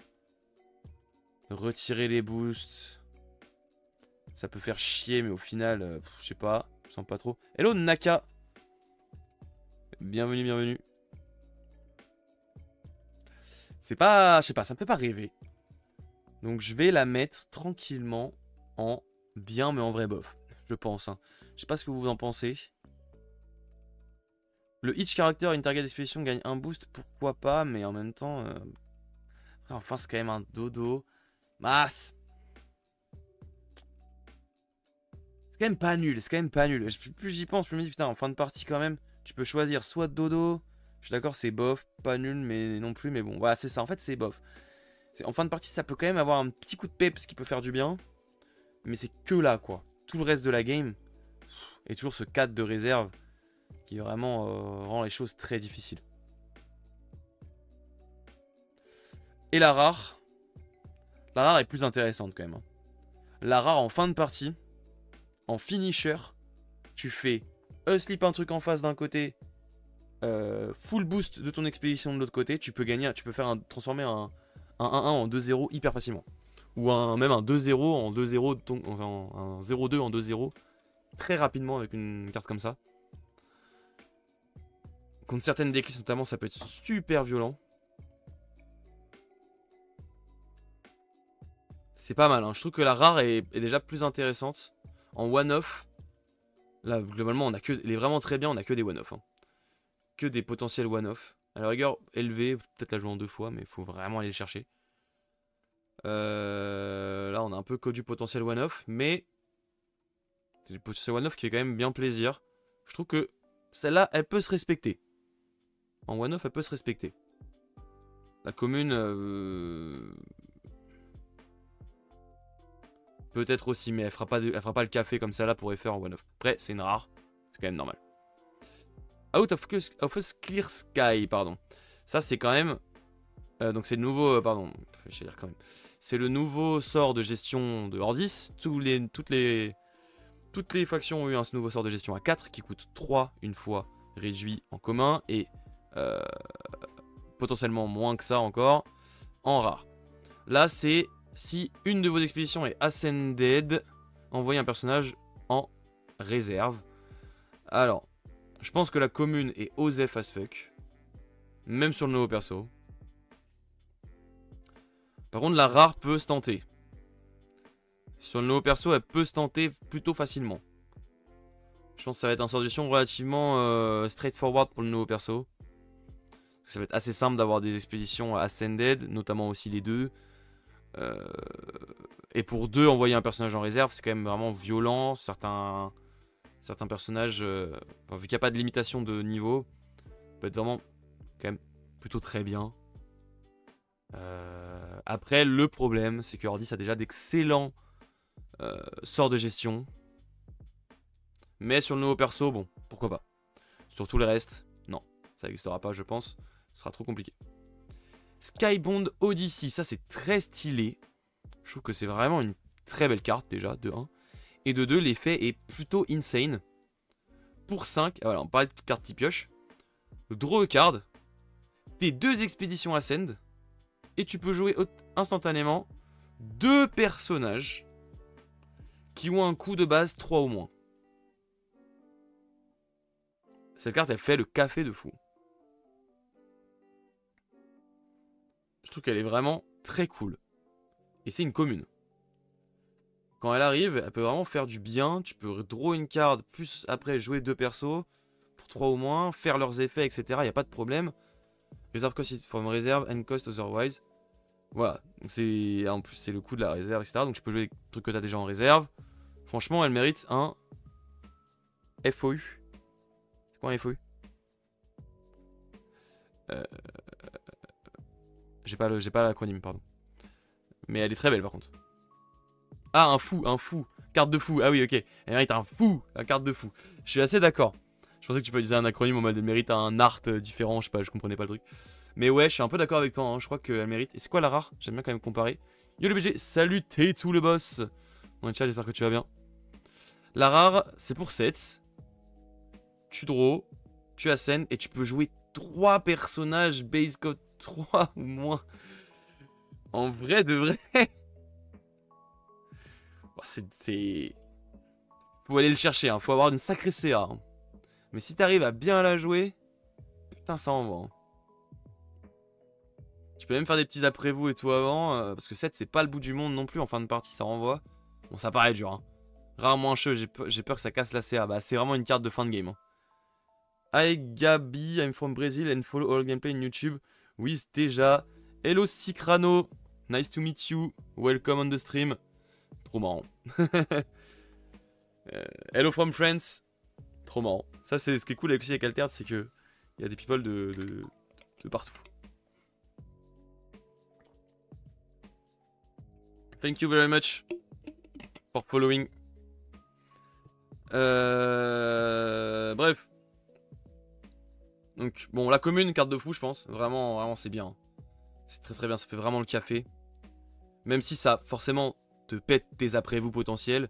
Retirer les boosts. Ça peut faire chier, mais au final, je sais pas. Je sens pas trop. Hello Naka. Bienvenue, bienvenue. C'est pas... Je sais pas, ça me fait pas rêver. Donc je vais la mettre tranquillement en bien, mais en vrai bof. Je pense. Hein. Je sais pas ce que vous en pensez. Le each character une target d'expédition gagne un boost, pourquoi pas, mais en même temps... Enfin, c'est quand même un dodo. Masse. C'est quand même pas nul, c'est quand même pas nul. Plus j'y pense, plus je me dis, putain, en fin de partie quand même, tu peux choisir soit dodo. Je suis d'accord, c'est bof, pas nul, mais non plus, mais bon, voilà, c'est ça, en fait, c'est bof. En fin de partie, ça peut quand même avoir un petit coup de peps qui peut faire du bien. Mais c'est que là, quoi. Tout le reste de la game est toujours ce 4 de réserve qui vraiment rend les choses très difficiles. Et la rare. La rare est plus intéressante quand même. Hein. La rare en fin de partie, en finisher, tu fais sleep un truc en face d'un côté, full boost de ton expédition de l'autre côté, tu peux gagner, tu peux faire transformer un 1-1 en 2-0 hyper facilement. Ou même un 2-0 en 2-0, enfin un 0-2 en 2-0 très rapidement avec une carte comme ça. Contre certaines déclises notamment, ça peut être super violent. C'est pas mal, hein. Je trouve que la rare est déjà plus intéressante. En one-off, là globalement on a que, elle est vraiment très bien, on a que des one-off. Hein. Que des potentiels one-off. À la rigueur, élevé, peut-être la jouer en 2 fois, mais il faut vraiment aller le chercher. Là on a un peu que du potentiel one-off, mais c'est du potentiel one-off qui fait quand même bien plaisir. Je trouve que celle-là, elle peut se respecter. En one-off, elle peut se respecter. La commune... peut-être aussi, mais elle fera pas le café comme ça là pour FR en one-off. Après, c'est une rare. C'est quand même normal. Out of Clear Sky, pardon. Ça, c'est quand même... donc c'est le nouveau... pardon, je vais dire quand même. C'est le nouveau sort de gestion de Hordis. Toutes les factions ont eu un nouveau sort de gestion à 4 qui coûte 3 une fois réduit en commun et potentiellement moins que ça encore en rare. Là, c'est si une de vos expéditions est ascended, envoyez un personnage en réserve. Alors, je pense que la commune est osef as fuck, même sur le nouveau perso. Par contre, la rare peut se tenter. Sur le nouveau perso, elle peut se tenter plutôt facilement. Je pense que ça va être un sort de gestion relativement straightforward pour le nouveau perso. Ça va être assez simple d'avoir des expéditions ascended, notamment aussi les deux. Et pour 2, envoyer un personnage en réserve, c'est quand même vraiment violent. Certains personnages, vu qu'il n'y a pas de limitation de niveau, peut être vraiment quand même plutôt très bien. Après, le problème, c'est que Hordis a déjà d'excellents sorts de gestion. Mais sur le nouveau perso, bon, pourquoi pas. Sur tout le reste, non, ça n'existera pas, je pense. Ce sera trop compliqué. Skybond Odyssey, ça c'est très stylé. Je trouve que c'est vraiment une très belle carte déjà, de 1. Et de 2, l'effet est plutôt insane. Pour 5, voilà, on parlait de carte type pioche. Draw a card. Tes 2 expéditions ascend. Et tu peux jouer instantanément 2 personnages qui ont un coût de base 3 ou moins. Cette carte, elle fait le café de fou. Je trouve qu'elle est vraiment très cool. Et c'est une commune. Quand elle arrive, elle peut vraiment faire du bien. Tu peux draw une carte, plus après jouer 2 persos, pour 3 ou moins, faire leurs effets, etc. Il n'y a pas de problème. Reserve cost from reserve and cost otherwise. Voilà, donc en plus c'est le coût de la réserve, etc. Donc tu peux jouer des trucs que tu as déjà en réserve. Franchement, elle mérite un FOU. C'est quoi un FOU? J'ai pas l'acronyme, pardon. Mais elle est très belle par contre. Ah, un fou. Carte de fou. Ah oui, ok. Elle mérite un fou, la carte de fou. Je suis assez d'accord. Je pensais que tu peux utiliser un acronyme en mode elle mérite un art différent, je sais pas, je comprenais pas le truc. Mais ouais, je suis un peu d'accord avec toi, hein. Je crois qu'elle mérite. Et c'est quoi la rare? J'aime bien quand même comparer. Yo le BG, salut T2 le boss. Dans le chat, j'espère que tu vas bien. La rare, c'est pour 7. Tu draw, tu ascends et tu peux jouer 3 personnages base code 3 ou moins. En vrai de vrai. C'est... Faut aller le chercher, hein. Faut avoir une sacrée CA. Hein. Mais si t'arrives à bien la jouer, putain ça envoie. Hein. Tu peux même faire des petits après-vous et tout avant, parce que 7 c'est pas le bout du monde non plus, en fin de partie ça renvoie. Bon ça paraît dur, hein. Rarement un cheveu, j'ai peur que ça casse la CA. Bah c'est vraiment une carte de fin de game. Hein. Hi Gabi, I'm from Brazil and follow all gameplay on YouTube. Oui, déjà. Hello Cicrano, nice to meet you, welcome on the stream. Trop marrant. Hello from France, trop marrant. Ça c'est ce qui est cool avec Altered, c'est que il y a des people de partout. Thank you very much for following. Bref. Donc, bon, la commune, carte de fou, je pense. Vraiment, c'est bien. C'est très bien, ça fait vraiment le café. Même si ça, forcément, te pète tes après-vous potentiels.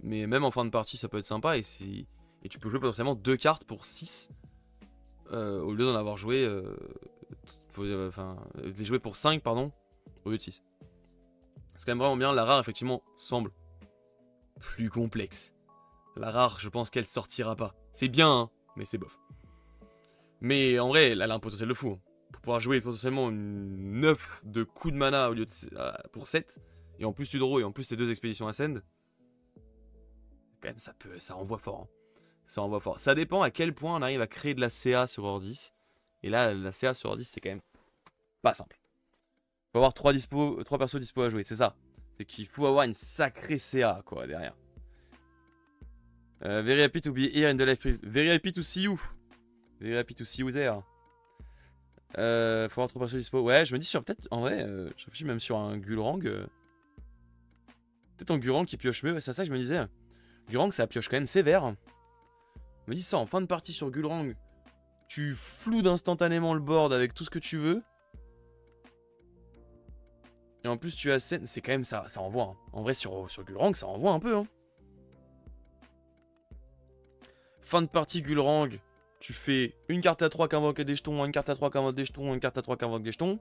Mais même en fin de partie, ça peut être sympa. Et tu peux jouer potentiellement 2 cartes pour 6. Au lieu d'en avoir joué... les jouer pour 5, pardon. Au lieu de 6. C'est quand même vraiment bien. La rare, effectivement, semble plus complexe. La rare, je pense qu'elle sortira pas. C'est bien, hein, mais c'est bof. Mais en vrai, elle a un potentiel de fou. Hein. Pour pouvoir jouer potentiellement une 9 de coups de mana au lieu de, pour 7. Et en plus tu draw et en plus tes 2 expéditions ascend. Quand même, ça envoie fort. Hein. Ça envoie fort. Ça dépend à quel point on arrive à créer de la CA sur Ordis. Et là, la CA sur Ordis, c'est quand même pas simple. Faut avoir 3 persos dispo à jouer, c'est ça. C'est qu'il faut avoir une sacrée CA, quoi, derrière. Very happy to be here in the life. Very happy to see you. Very happy to see you there. Faut avoir 3 persos dispo. Ouais, je me dis sur peut-être, en vrai, je réfléchis même sur un Gulrang. Peut-être en Gulrang qui pioche mieux, c'est ça que je me disais. Gulrang, ça pioche quand même sévère. Je me dis ça, en fin de partie sur Gulrang, tu floudes instantanément le board avec tout ce que tu veux. Et en plus tu as scène, c'est quand même ça envoie. Hein. En vrai sur Gulrang ça envoie un peu. Hein. Fin de partie Gulrang, tu fais une carte à 3 qui invoque des jetons, une carte à 3 qui invoque des jetons, une carte à 3 qui invoque des jetons.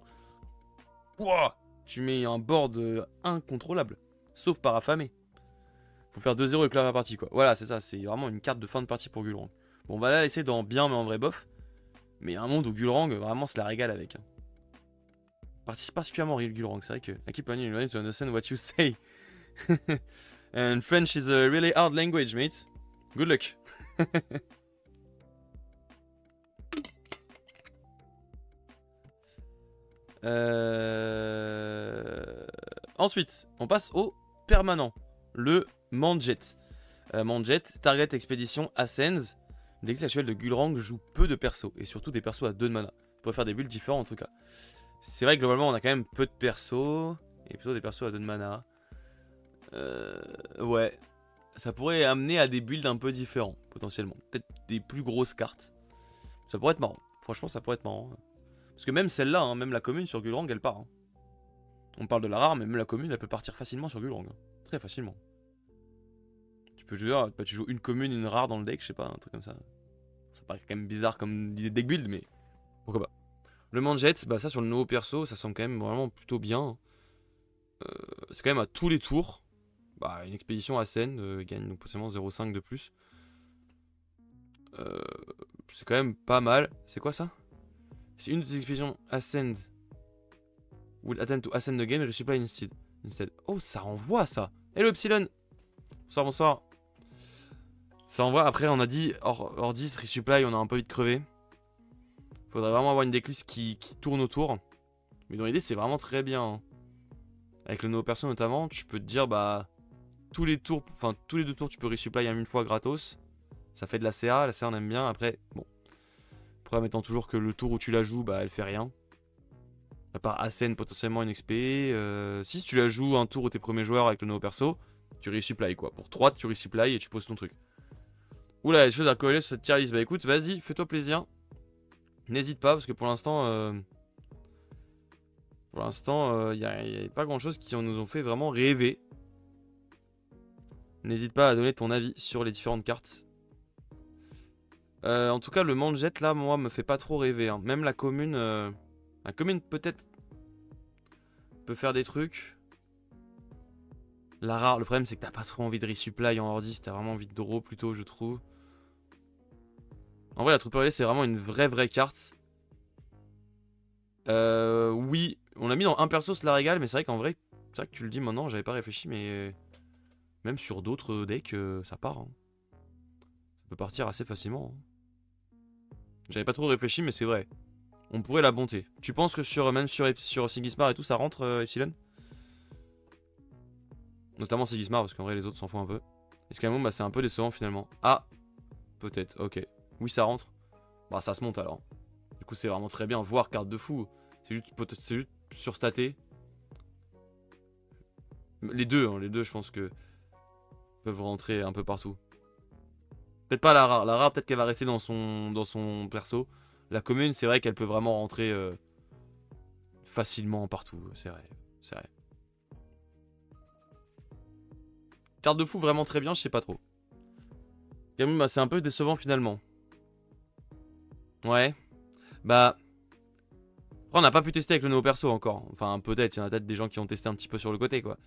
Ouah, tu mets un board incontrôlable, sauf par affamé. Faut faire 2-0 et clore la partie quoi. Voilà c'est ça, c'est vraiment une carte de fin de partie pour Gulrang. Bon on va là essayer dans bien mais en vrai bof. Mais il y a un monde où Gulrang vraiment se la régale avec. Hein. Particulièrement real Gulrang, c'est vrai que I keep on you to understand what you say. And French is a really hard language, mate. Good luck. Ensuite, on passe au permanent, le Mandjet. Mandjet, Target Expedition Ascends. L'équipe actuelle de Gulrang joue peu de persos, et surtout des persos à 2 de mana. On pourrait faire des builds différents en tout cas. C'est vrai que globalement on a quand même peu de persos, et plutôt des persos à 2 de mana. Ouais, ça pourrait amener à des builds un peu différents, potentiellement. Peut-être des plus grosses cartes. Ça pourrait être marrant, franchement ça pourrait être marrant. Parce que même celle-là, hein, même la commune sur Gulrang, elle part. Hein. On parle de la rare, mais même la commune, elle peut partir facilement sur Gulrang. Hein. Très facilement. Tu peux jouer, tu joues une commune, une rare dans le deck, je sais pas, un truc comme ça. Ça paraît quand même bizarre comme idée de deck build, mais pourquoi pas. Le Mandjet, bah ça sur le nouveau perso, ça semble quand même vraiment plutôt bien. C'est quand même à tous les tours. Bah, une expédition à scène, gagne donc potentiellement 0,5 de plus. C'est quand même pas mal. C'est quoi ça? C'est une des expéditions Ascend. Will attempt to ascend the game, resupply instead. Oh, ça envoie ça. Hello Epsilon. Bonsoir, bonsoir. Ça envoie. Après, on a dit hors 10, resupply, on a un peu vite crevé. Faudrait vraiment avoir une decklist qui tourne autour. Mais dans l'idée, c'est vraiment très bien. Hein. Avec le nouveau perso notamment, tu peux te dire, bah. tous les tours, enfin tous les 2 tours tu peux resupply une fois gratos. Ça fait de la CA on aime bien. Après, bon. Problème étant toujours que le tour où tu la joues, bah elle fait rien. À part Asen potentiellement une XP. Si tu la joues un tour où t'es premier joueur avec le nouveau perso, tu resupply quoi. Pour 3 tu resupply et tu poses ton truc. Oula, il y a des choses à coller sur cette tier list. Bah écoute, vas-y, fais-toi plaisir. N'hésite pas parce que pour l'instant, il n'y a pas grand-chose qui nous ont fait vraiment rêver. N'hésite pas à donner ton avis sur les différentes cartes. En tout cas, le Manjet là, moi, me fait pas trop rêver. Hein. Même la commune peut-être peut faire des trucs. La rare, le problème c'est que t'as pas trop envie de resupply en Hordis, t'as vraiment envie de draw plutôt, je trouve. En vrai, la Trooper Relay c'est vraiment une vraie carte. Oui, on l'a mis dans un perso, cela régale, mais c'est vrai qu'en vrai, c'est vrai que tu le dis maintenant, j'avais pas réfléchi, mais même sur d'autres decks, ça part. Hein. Ça peut partir assez facilement. Hein. J'avais pas trop réfléchi, mais c'est vrai. On pourrait la bonter. Tu penses que même sur Sigismar et tout, ça rentre, Epsilon? Notamment Sigismar, parce qu'en vrai, les autres s'en font un peu. Escamon, bah, c'est un peu décevant finalement. Ah, peut-être, ok. Oui, ça rentre. Bah, ça se monte alors. Du coup, c'est vraiment très bien. Voir carte de fou. C'est juste surstaté. Les deux, je pense que peuvent rentrer un peu partout. Peut-être pas la rare. La rare, peut-être qu'elle va rester dans son perso. La commune, c'est vrai qu'elle peut vraiment rentrer facilement partout. C'est vrai. C'est vrai. Carte de fou vraiment très bien, je sais pas trop. Camille, bah, c'est un peu décevant finalement. Ouais. Bah. Après, on n'a pas pu tester avec le nouveau perso encore. Enfin, peut-être, il y en a peut-être des gens qui ont testé un petit peu sur le côté, quoi.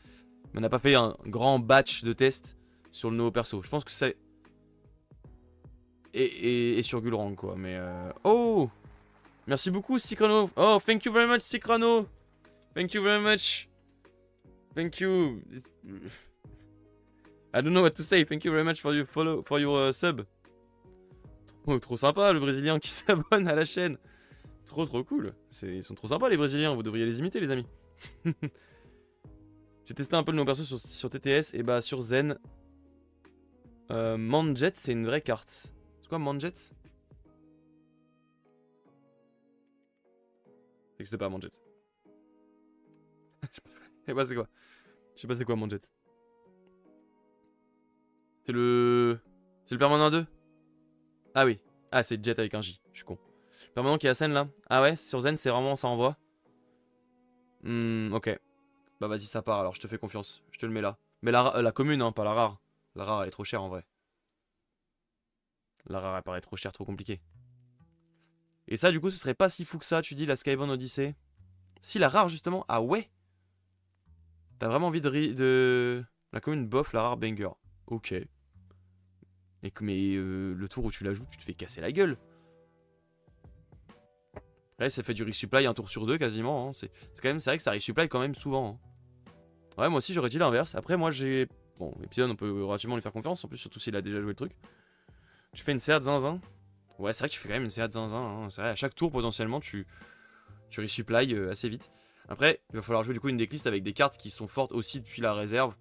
Mais on n'a pas fait un grand batch de tests sur le nouveau perso. Je pense que c'est... Et sur Gulrang, quoi. Mais oh! Merci beaucoup, Cycrano. Oh, thank you very much, Cycrano. Thank you very much. Thank you. I don't know what to say. Thank you very much for your sub. Trop sympa, le Brésilien qui s'abonne à la chaîne. Trop cool. Ils sont trop sympas les Brésiliens, vous devriez les imiter les amis. J'ai testé un peu le nouveau perso sur TTS et bah sur Zen. Manjet c'est une vraie carte. C'est quoi Manjet? N'existe pas Manjet. Je sais pas c'est quoi. Je sais pas c'est quoi Manjet. C'est le permanent 2. Ah oui. Ah c'est Jet avec un J, je suis con. Le permanent qui est à scène là. Ah ouais, sur Zen c'est vraiment ça envoie. Ok. Bah vas-y ça part alors, je te fais confiance. Je te le mets là. Mais la commune hein, pas la rare. La rare elle est trop chère en vrai. La rare elle paraît trop chère, trop compliqué. Et ça du coup ce serait pas si fou que ça, tu dis la Skybound Odyssey. Si la rare justement, ah ouais. T'as vraiment envie de... La commune bof, la rare banger. Ok. Mais le tour où tu la joues, tu te fais casser la gueule. Ouais, ça fait du resupply un tour sur 2 quasiment. Hein. C'est vrai que ça resupply quand même souvent. Hein. Ouais, moi aussi j'aurais dit l'inverse. Après, moi j'ai. Bon, Epsilon, on peut relativement lui faire confiance. En plus, surtout s'il a déjà joué le truc. Tu fais une CA de zinzin. Ouais, c'est vrai que tu fais quand même une CA de zinzin. Hein. C'est vrai, à chaque tour, potentiellement, tu resupply assez vite. Après, il va falloir jouer du coup une decklist avec des cartes qui sont fortes aussi depuis la réserve.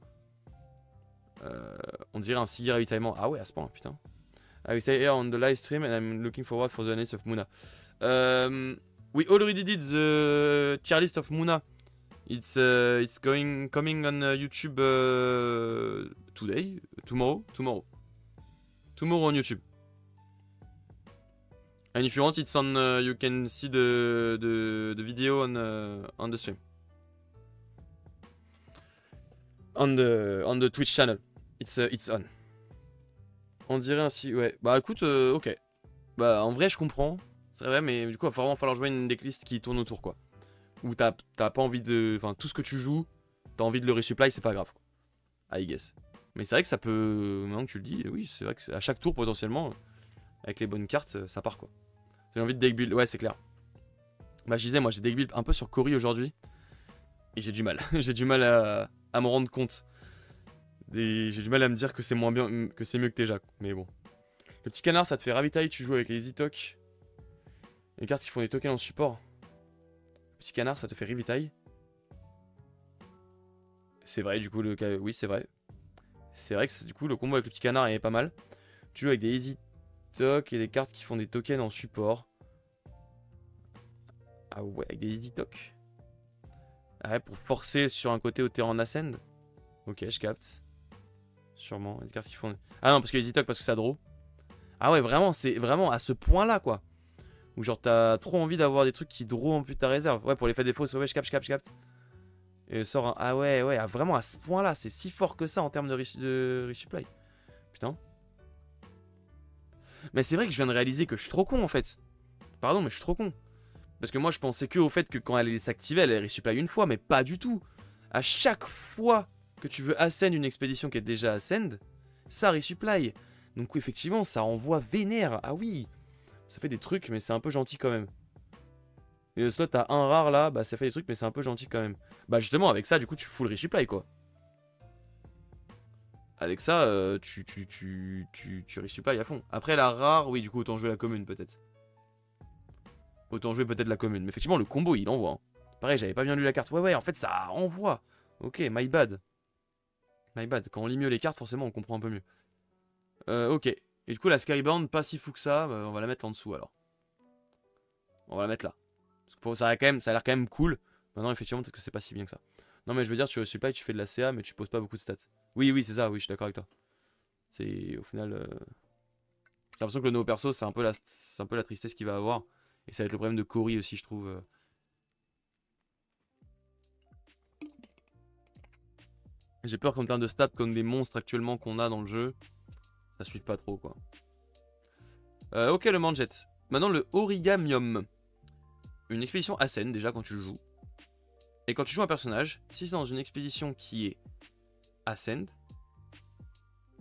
On dirait un Sigi ravitaillement. Ah ouais, à ce point, putain. I will stay here on the live stream and I'm looking forward for the analysis of Muna. We already did the tier list of Muna. It's coming on YouTube tomorrow on YouTube. And if you want, it's on. You can see the video on the stream. On the Twitch channel. It's on. On dirait ainsi, ouais. Bah écoute, ok. Bah en vrai, je comprends. C'est vrai, mais du coup, il va vraiment falloir jouer une decklist qui tourne autour, quoi. Où t'as pas envie de... Enfin, tout ce que tu joues, t'as envie de le resupply, c'est pas grave. Quoi. I guess. Mais c'est vrai que ça peut... Maintenant que tu le dis, oui, c'est vrai que à chaque tour, potentiellement, avec les bonnes cartes, ça part, quoi. J'ai envie de deck build, ouais, c'est clair. Bah je disais, moi j'ai deck build un peu sur Cory aujourd'hui. Et j'ai du mal. J'ai du mal à me rendre compte. J'ai du mal à me dire que c'est moins bien, que c'est mieux que Teja. Mais bon. Le petit canard, ça te fait ravitailler, tu joues avec les Easy-Talk. Les cartes qui font des tokens en support. Le petit canard, ça te fait ravitailler. C'est vrai, du coup, oui, c'est vrai. C'est vrai que du coup, le combo avec le petit canard est pas mal. Tu joues avec des easy toc et des cartes qui font des tokens en support. Ah ouais, avec des easy toc. Ah ouais, pour forcer sur un côté au terrain ascend. Ok, je capte. Sûrement. Des cartes qui font. Ah non, parce que easy toc, parce que ça draw. Ah ouais, vraiment, c'est vraiment à ce point-là, quoi. Ou genre, t'as trop envie d'avoir des trucs qui draw en plus de ta réserve. Ouais, pour l'effet défaut, ouais, je capte. Et sort un. Ah ouais, ouais, vraiment à ce point-là. C'est si fort que ça en termes de resupply. Putain. Mais c'est vrai que je viens de réaliser que je suis trop con en fait. Pardon, mais je suis trop con. Parce que moi, je pensais que au fait que quand elle allait s'activer, elle allait resupply une fois, mais pas du tout. À chaque fois que tu veux ascend une expédition qui est déjà ascend, ça resupply. Donc effectivement, ça envoie vénère. Ah oui, ça fait des trucs, mais c'est un peu gentil quand même. Et le slot à un rare là, bah ça fait des trucs, mais c'est un peu gentil quand même. Bah justement, avec ça, du coup, tu full resupply quoi. Avec ça, tu resupply à fond. Après, la rare, oui, du coup, autant jouer la commune peut-être. Autant jouer peut-être la commune. Mais effectivement, le combo, il envoie. Hein. Pareil, j'avais pas bien lu la carte. Ouais, ouais, en fait, ça envoie. Ok, my bad. My bad. Quand on lit mieux les cartes, forcément, on comprend un peu mieux. Ok. Et du coup, la Skybound, pas si fou que ça. On va la mettre en dessous alors. On va la mettre là. Parce que ça a l'air quand même cool. Maintenant, effectivement, peut-être que c'est pas si bien que ça. Non, mais je veux dire, tu resupply, tu fais de la CA, mais tu poses pas beaucoup de stats. Oui, oui, c'est ça, oui, je suis d'accord avec toi. C'est au final. J'ai l'impression que le nouveau perso, c'est un peu la tristesse qu'il va avoir. Et ça va être le problème de Cory aussi, je trouve. J'ai peur qu'en termes de stats, comme des monstres actuellement qu'on a dans le jeu, ça suive pas trop quoi. Ok, le Manjet. Maintenant, le Origamium. Une expédition Ascend déjà quand tu joues. Et quand tu joues un personnage, si c'est dans une expédition qui est Ascend,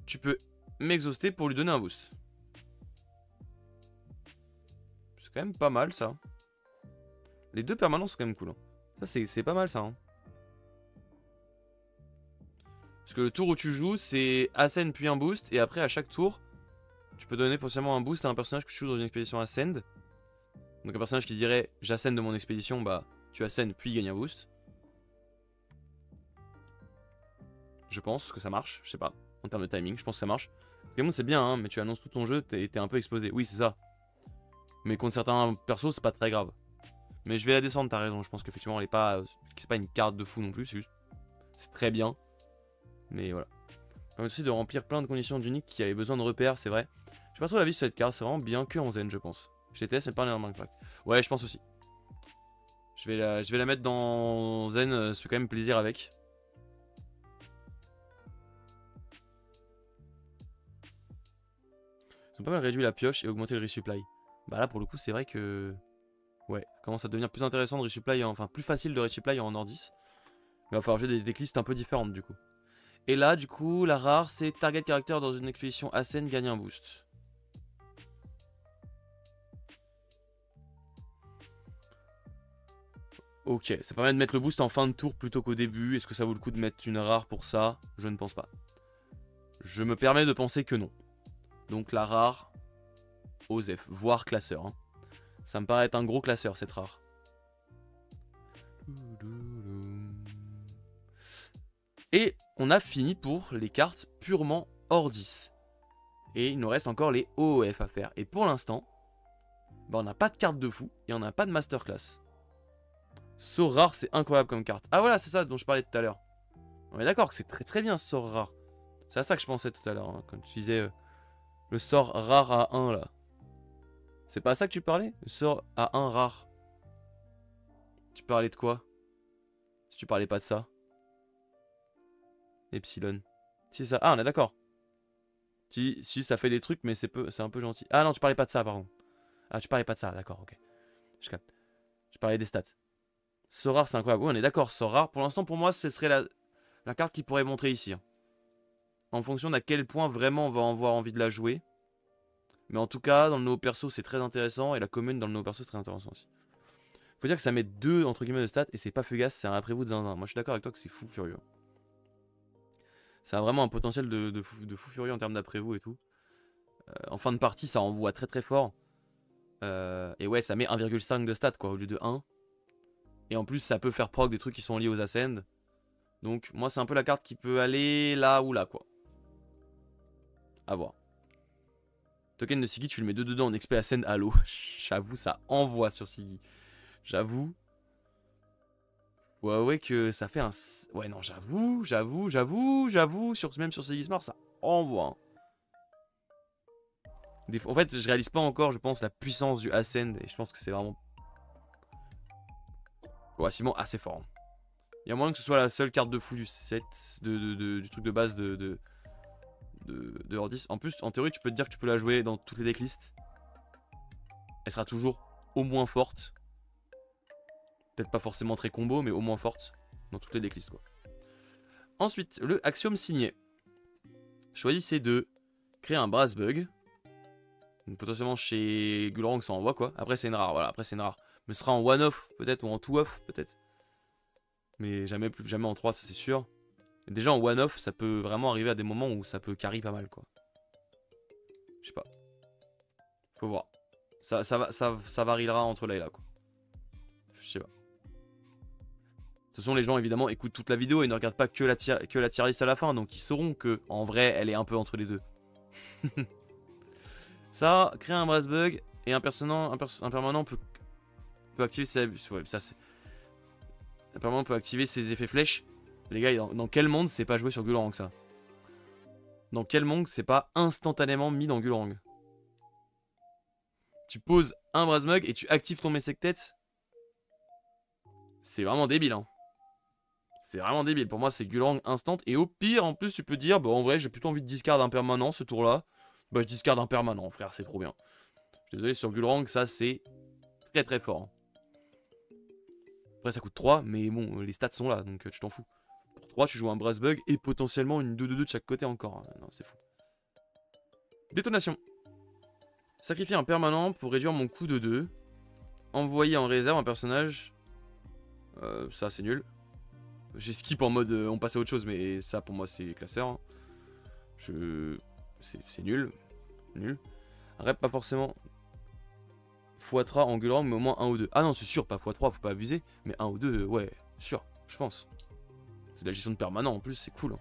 tu peux m'exhauster pour lui donner un boost. C'est quand même pas mal ça. Les deux permanents sont quand même cool. Hein. Ça c'est pas mal ça. Hein. Parce que le tour où tu joues, c'est Ascend puis un boost. Et après, à chaque tour, tu peux donner potentiellement un boost à un personnage que tu joues dans une expédition Ascend. Donc un personnage qui dirait j'ascend de mon expédition, bah tu ascend puis gagne un boost. Je pense que ça marche, je sais pas. En termes de timing, je pense que ça marche. Pokémon c'est bien, hein, mais tu annonces tout ton jeu, t'es un peu explosé. Oui, c'est ça. Mais contre certains persos, c'est pas très grave. Mais je vais la descendre, t'as raison. Je pense qu'effectivement, elle est pas. C'est pas une carte de fou non plus, c'est juste. C'est très bien. Mais voilà. Ça permet aussi de remplir plein de conditions d'unique qui avaient besoin de repères, c'est vrai. J'ai pas trop la vie sur cette carte, c'est vraiment bien que en zen, je pense. GTS, mais pas énormément d'impact. Ouais, je pense aussi. Je vais la mettre dans zen, ça fait quand même plaisir avec. Ils ont pas mal réduit la pioche et augmenté le resupply. Bah là, pour le coup, c'est vrai que. Ouais, commence à devenir plus intéressant de resupply, enfin plus facile de resupply en Nordis. Mais il va falloir jouer des decklists un peu différentes du coup. Et là, du coup, la rare, c'est target character dans une expédition Ascend gagne un boost. Ok, ça permet de mettre le boost en fin de tour plutôt qu'au début. Est-ce que ça vaut le coup de mettre une rare pour ça? Je ne pense pas. Je me permets de penser que non. Donc la rare, Osef, voire classeur. Hein. Ça me paraît être un gros classeur cette rare. Et on a fini pour les cartes purement hors 10. Et il nous reste encore les OOF à faire. Et pour l'instant, bah on n'a pas de carte de fou et on n'a pas de masterclass. Sort rare, c'est incroyable comme carte. Ah voilà, c'est ça dont je parlais tout à l'heure. On est d'accord que c'est très très bien ce sort rare. C'est à ça que je pensais tout à l'heure, hein, quand tu disais le sort rare à 1 là. C'est pas à ça que tu parlais? Le sort à 1 rare. Tu parlais de quoi? Si tu parlais pas de ça. Epsilon. Si ça. Ah, on est d'accord. Si ça fait des trucs, mais c'est un peu gentil. Ah non, tu parlais pas de ça, par contre. Ah, tu parlais pas de ça, d'accord, ok. Je capte. Je parlais des stats. Sort rare, c'est incroyable. Oui, on est d'accord, sort rare. Pour l'instant, pour moi, ce serait la carte qui pourrait montrer ici. Hein. En fonction d'à quel point vraiment on va avoir envie de la jouer. Mais en tout cas, dans le nouveau perso, c'est très intéressant. Et la commune dans le nouveau perso, c'est très intéressant aussi. Faut dire que ça met 2 entre guillemets de stats. Et c'est pas fugace, c'est un après-vous de zinzin. Moi, je suis d'accord avec toi que c'est fou furieux. Ça a vraiment un potentiel de fou furieux en termes d'après-vous et tout. En fin de partie, ça envoie très très fort. Et ouais, ça met 1,5 de stats quoi, au lieu de 1. Et en plus, ça peut faire proc des trucs qui sont liés aux ascend. Donc, moi, c'est un peu la carte qui peut aller là ou là quoi. À voir. Token de Siggy, tu le mets dedans en XP Ascend Halo. J'avoue, ça envoie sur Siggy. J'avoue. Ouais, que ça fait un... Ouais, non, j'avoue. Même sur Sigismar, ça envoie. Hein. En fait, je réalise pas encore, je pense, la puissance du Ascend. Et je pense que c'est vraiment... relativement assez fort. Hein. Il y a moyen que ce soit la seule carte de fou du set, du truc de base de Hordis. En plus, en théorie, tu peux te dire que tu peux la jouer dans toutes les decklists. Elle sera toujours au moins forte. Peut-être pas forcément très combo, mais au moins forte. Dans toutes les decklists, quoi. Ensuite, le axiome signé. Choisissez de créer un Brass Bug. Donc, potentiellement chez Gulrang, ça envoie, quoi. Après, c'est une rare, voilà. Après, c'est une rare. Mais ce sera en 1-off, peut-être, ou en 2-off, peut-être. Mais jamais en 3, ça c'est sûr. Déjà en 1-off, ça peut vraiment arriver à des moments où ça peut carry pas mal, quoi. Je sais pas. Faut voir. Ça variera entre là et là, quoi. Je sais pas. De toute façon, les gens, évidemment, écoutent toute la vidéo et ne regardent pas que la tier list à la fin. Donc, ils sauront que, en vrai, elle est un peu entre les deux. Ça, créer un brass bug et un permanent peut activer ses... Ouais, ça, c'est... Un permanent peut activer ses effets flèches. Les gars, dans quel monde c'est pas joué sur Gulrang, ça? Dans quel monde c'est pas instantanément mis dans Gulrang? Tu poses un brass bug et tu actives ton Messectet. C'est vraiment débile, hein. C'est vraiment débile. Pour moi, c'est Gulrang instant. Et au pire, en plus, tu peux dire, bah en vrai, j'ai plutôt envie de discard un permanent ce tour-là. Bah, je discard un permanent, frère, c'est trop bien. Je suis désolé, sur Gulrang, ça, c'est très très fort. Hein. Après, ça coûte 3, mais bon, les stats sont là, donc tu t'en fous. Pour 3, tu joues un Brass Bug et potentiellement une 2-2-2 de chaque côté encore. Hein. Non, c'est fou. Détonation. Sacrifier un permanent pour réduire mon coût de 2. Envoyer en réserve un personnage. Ça, c'est nul. J'ai skip en mode on passe à autre chose, mais ça pour moi c'est classeur. Hein. C'est nul. Nul. Rep pas forcément x3 en Gulrang, mais au moins 1 ou 2. Ah non, c'est sûr, pas x3, faut pas abuser. Mais 1 ou 2, ouais, sûr, je pense. C'est de la gestion de permanent en plus, c'est cool.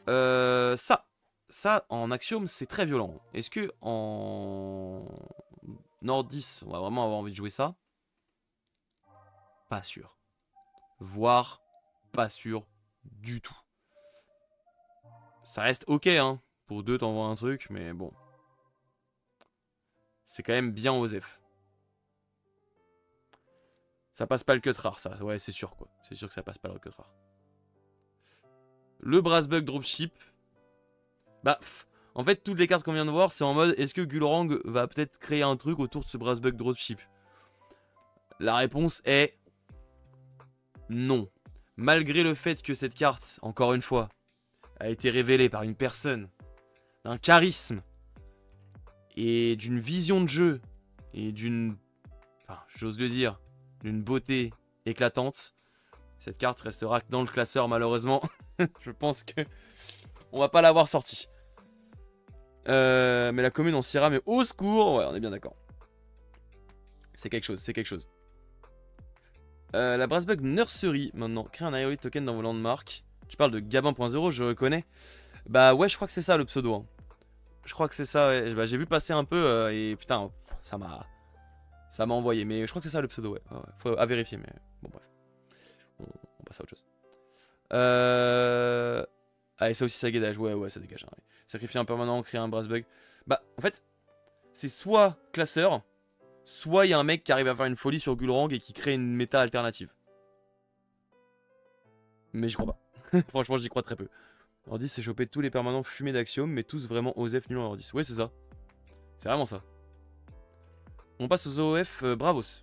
Hein. Ça, en axiome, c'est très violent. Est-ce que en Nord-10, on va vraiment avoir envie de jouer ça? Pas sûr. Voire pas sûr du tout. Ça reste ok, hein. Pour 2, t'envoies un truc, mais bon. C'est quand même bien OSEF. Ça passe pas le cut rare, ça. Ouais, c'est sûr, quoi. C'est sûr que ça passe pas le cut rare. Le Brass Bug Dropship. Bah, en fait, toutes les cartes qu'on vient de voir, c'est en mode, est-ce que Gulrang va peut-être créer un truc autour de ce Brass Bug Dropship? La réponse est... non. Malgré le fait que cette carte, encore une fois, a été révélée par une personne d'un charisme et d'une vision de jeu et d'une... enfin, j'ose le dire, d'une beauté éclatante, cette carte restera dans le classeur malheureusement. Je pense que on va pas l'avoir sortie. Mais la commune on s'ira, mais au secours. Ouais, on est bien d'accord. C'est quelque chose, c'est quelque chose. La Brassbug Nursery maintenant. Crée un Aeolite token dans vos landmarks. Tu parles de Gabin.0, je reconnais. Bah ouais, je crois que c'est ça le pseudo. Hein. Je crois que c'est ça, ouais. Bah, j'ai vu passer un peu et putain, ça m'a envoyé. Mais je crois que c'est ça le pseudo, ouais. Faut à vérifier, mais bon, bref. On passe à autre chose. Ah, et ça aussi, ça guédage. Ouais, ça dégage. Hein, ouais. Sacrifier un permanent, créer un brass bug. Bah, en fait, c'est soit classeur, soit il y a un mec qui arrive à faire une folie sur Gulrang et qui crée une méta alternative. Mais j'y crois pas. Franchement, j'y crois très peu. Ordis, c'est choper tous les permanents fumés d'Axiom, mais tous vraiment OSF nul en Ordis. Ouais, c'est ça. C'est vraiment ça. On passe aux OF Bravos.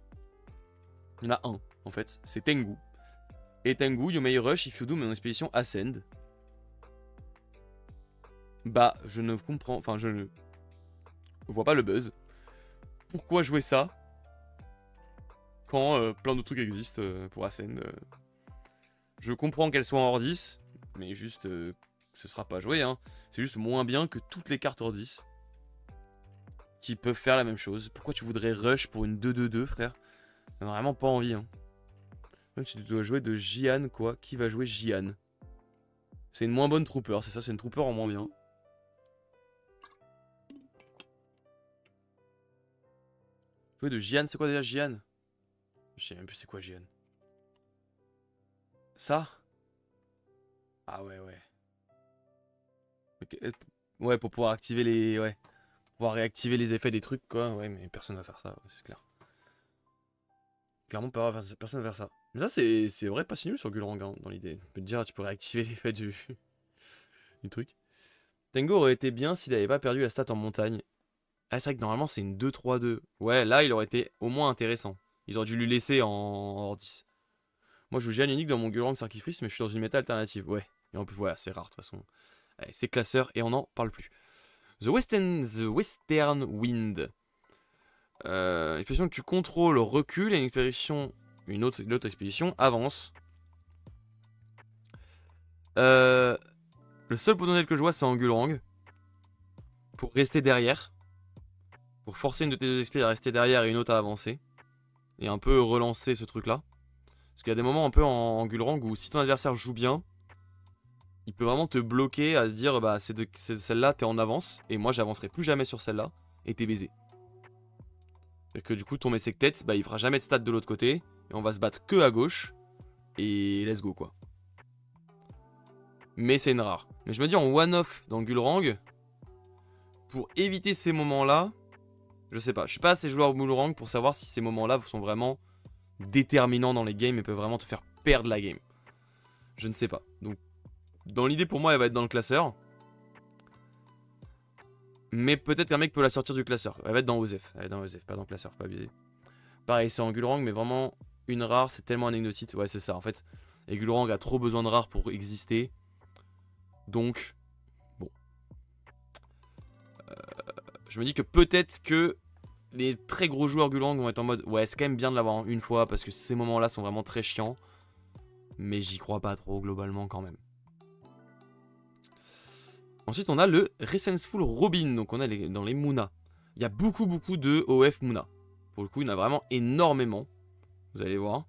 Il y en a un, en fait. C'est Tengu. Et Tengu, you may rush if you do mon expédition Ascend. Bah, je ne comprends... enfin, je ne vois pas le buzz. Pourquoi jouer ça quand plein de trucs existent pour Ascend Je comprends qu'elle soit en hors 10, mais juste, ce sera pas joué. Hein. C'est juste moins bien que toutes les cartes hors 10 qui peuvent faire la même chose. Pourquoi tu voudrais rush pour une 2-2-2, frère? J'ai vraiment pas envie. Hein. Même tu dois jouer de Jian, quoi. Qui va jouer Jian? C'est une moins bonne trooper, c'est ça, c'est une trooper en moins bien. Jouer de Jian, c'est quoi déjà Jian? Je sais même plus c'est quoi Jian. Ça? Ah ouais, ouais. Ok, ouais, pour pouvoir activer les... Ouais. Pouvoir réactiver les effets des trucs, quoi. Ouais, mais personne va faire ça, ouais, c'est clair. Clairement, personne va faire ça. Mais ça, c'est vrai pas si nul sur Gulrang, hein, dans l'idée. Tu peux te dire, tu peux réactiver l'effet du truc. Tengo aurait été bien s'il n'avait pas perdu la stat en montagne. Ah, c'est vrai que normalement, c'est une 2-3-2. Ouais, là, il aurait été au moins intéressant. Ils auraient dû lui laisser en hors 10. Moi, je joue Gian unique dans mon Gulrang sacrifice, mais je suis dans une méta alternative. Ouais. Et en plus, voilà, c'est rare, de toute façon. Allez, c'est classeur et on n'en parle plus. The Western Wind. Une expédition que tu contrôles recule et l'autre expédition avance. Le seul potentiel que je vois, c'est Angulrang. Pour rester derrière. Pour forcer une de tes deux expéditions à rester derrière et une autre à avancer. Et un peu relancer ce truc-là. Parce qu'il y a des moments un peu en Angulrang où si ton adversaire joue bien, il peut vraiment te bloquer à se dire bah c'est celle-là t'es en avance et moi j'avancerai plus jamais sur celle-là et t'es baisé. Et que du coup ton Messec tête bah il fera jamais de stats de l'autre côté et on va se battre que à gauche et let's go quoi. Mais c'est une rare. Mais je me dis en one-off dans Gulrang, pour éviter ces moments-là, je sais pas, je suis pas assez joueur Gulrang pour savoir si ces moments-là sont vraiment déterminants dans les games et peuvent vraiment te faire perdre la game. Je ne sais pas. Donc dans l'idée pour moi elle va être dans le classeur. Mais peut-être qu'un mec peut la sortir du classeur. Elle va être dans OZEF. Elle est dans OZEF, pas dans le classeur, faut pas abuser. Pareil, c'est en Gulrang, mais vraiment une rare, c'est tellement anecdotique. Ouais, c'est ça en fait. Et Gulrang a trop besoin de rares pour exister. Donc, bon. Je me dis que peut-être que les très gros joueurs Gulrang vont être en mode ouais, c'est quand même bien de l'avoir une fois parce que ces moments-là sont vraiment très chiants. Mais j'y crois pas trop globalement quand même. Ensuite, on a le Resentful Robin, donc on est dans les Muna. Il y a beaucoup de OF Muna. Pour le coup, il y en a vraiment énormément. Vous allez voir.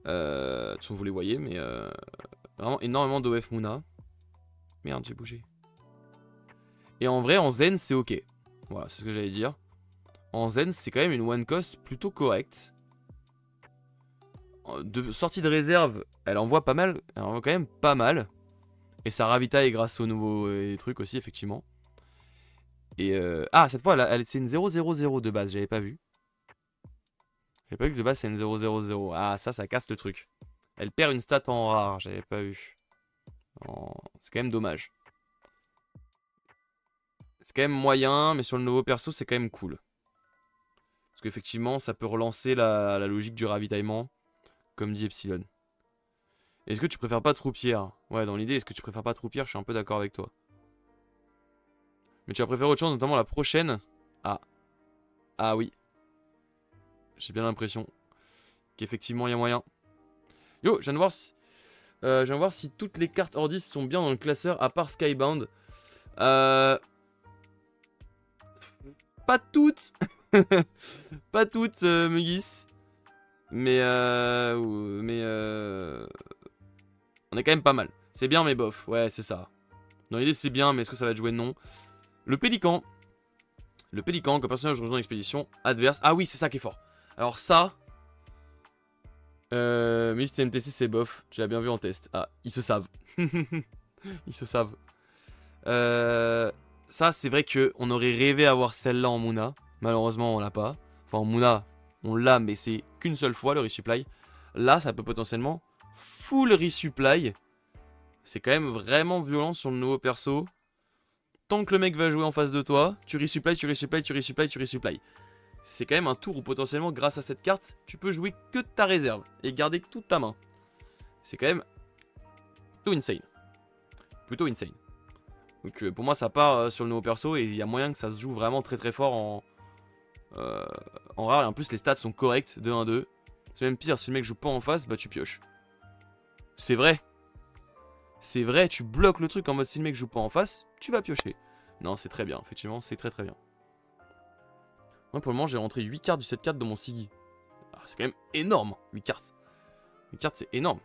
De toute façon, vous les voyez, mais vraiment énormément d'OF Muna. Merde, j'ai bougé. Et en vrai, en Zen, c'est ok. Voilà, c'est ce que j'allais dire. En Zen, c'est quand même une one cost plutôt correcte. De sortie de réserve, elle envoie pas mal. Elle envoie quand même pas mal. Et ça ravitaille grâce aux nouveaux trucs aussi, effectivement. Et ah, cette fois, c'est une 0-0-0 de base, j'avais pas vu. J'avais pas vu que de base c'est une 0-0-0. Ah, ça casse le truc. Elle perd une stat en rare, j'avais pas vu. C'est quand même dommage. C'est quand même moyen, mais sur le nouveau perso, c'est quand même cool. Parce qu'effectivement, ça peut relancer la logique du ravitaillement, comme dit Epsilon. Est-ce que tu préfères pas Troupière? Ouais, dans l'idée, est-ce que tu préfères pas Troupière? Je suis un peu d'accord avec toi. Mais tu vas préférer autre chose, notamment la prochaine. Ah. Ah oui. J'ai bien l'impression qu'effectivement, il y a moyen. Yo, je viens de voir je viens de voir si toutes les cartes Ordis sont bien dans le classeur, à part Skybound. Pas toutes. Pas toutes, Mugis. Mais on est quand même pas mal. C'est bien, mais bof. Ouais, c'est ça. Dans l'idée, c'est bien, mais est-ce que ça va être joué? Non. Le Pélican. Le Pélican, comme personnage rejoint l'expédition adverse. Ah oui, c'est ça qui est fort. Alors ça... mais TMTC, c'est bof. Tu l'as bien vu en test. Ah, ils se savent. Ils se savent. Ça, c'est vrai qu'on aurait rêvé avoir celle-là en Muna. Malheureusement, on l'a pas. Enfin, en Muna, on l'a, mais c'est qu'une seule fois le resupply. Là, ça peut potentiellement full resupply. C'est quand même vraiment violent sur le nouveau perso. Tant que le mec va jouer en face de toi, tu resupply, tu resupply, tu resupply, tu resupply. C'est quand même un tour où potentiellement, grâce à cette carte, tu peux jouer que de ta réserve et garder toute ta main. C'est quand même plutôt insane. Plutôt insane. Donc pour moi, ça part sur le nouveau perso et il y a moyen que ça se joue vraiment très très fort en rare. Et en plus, les stats sont correctes de 1-2. C'est même pire, si le mec joue pas en face, bah tu pioches. C'est vrai. C'est vrai, tu bloques le truc en mode si le mec joue pas en face, tu vas piocher. Non, c'est très bien, effectivement, c'est très très bien. Moi, pour le moment, j'ai rentré 8 cartes du 7-4 dans mon Siggy. Ah, c'est quand même énorme, 8 cartes. 8 cartes, c'est énorme.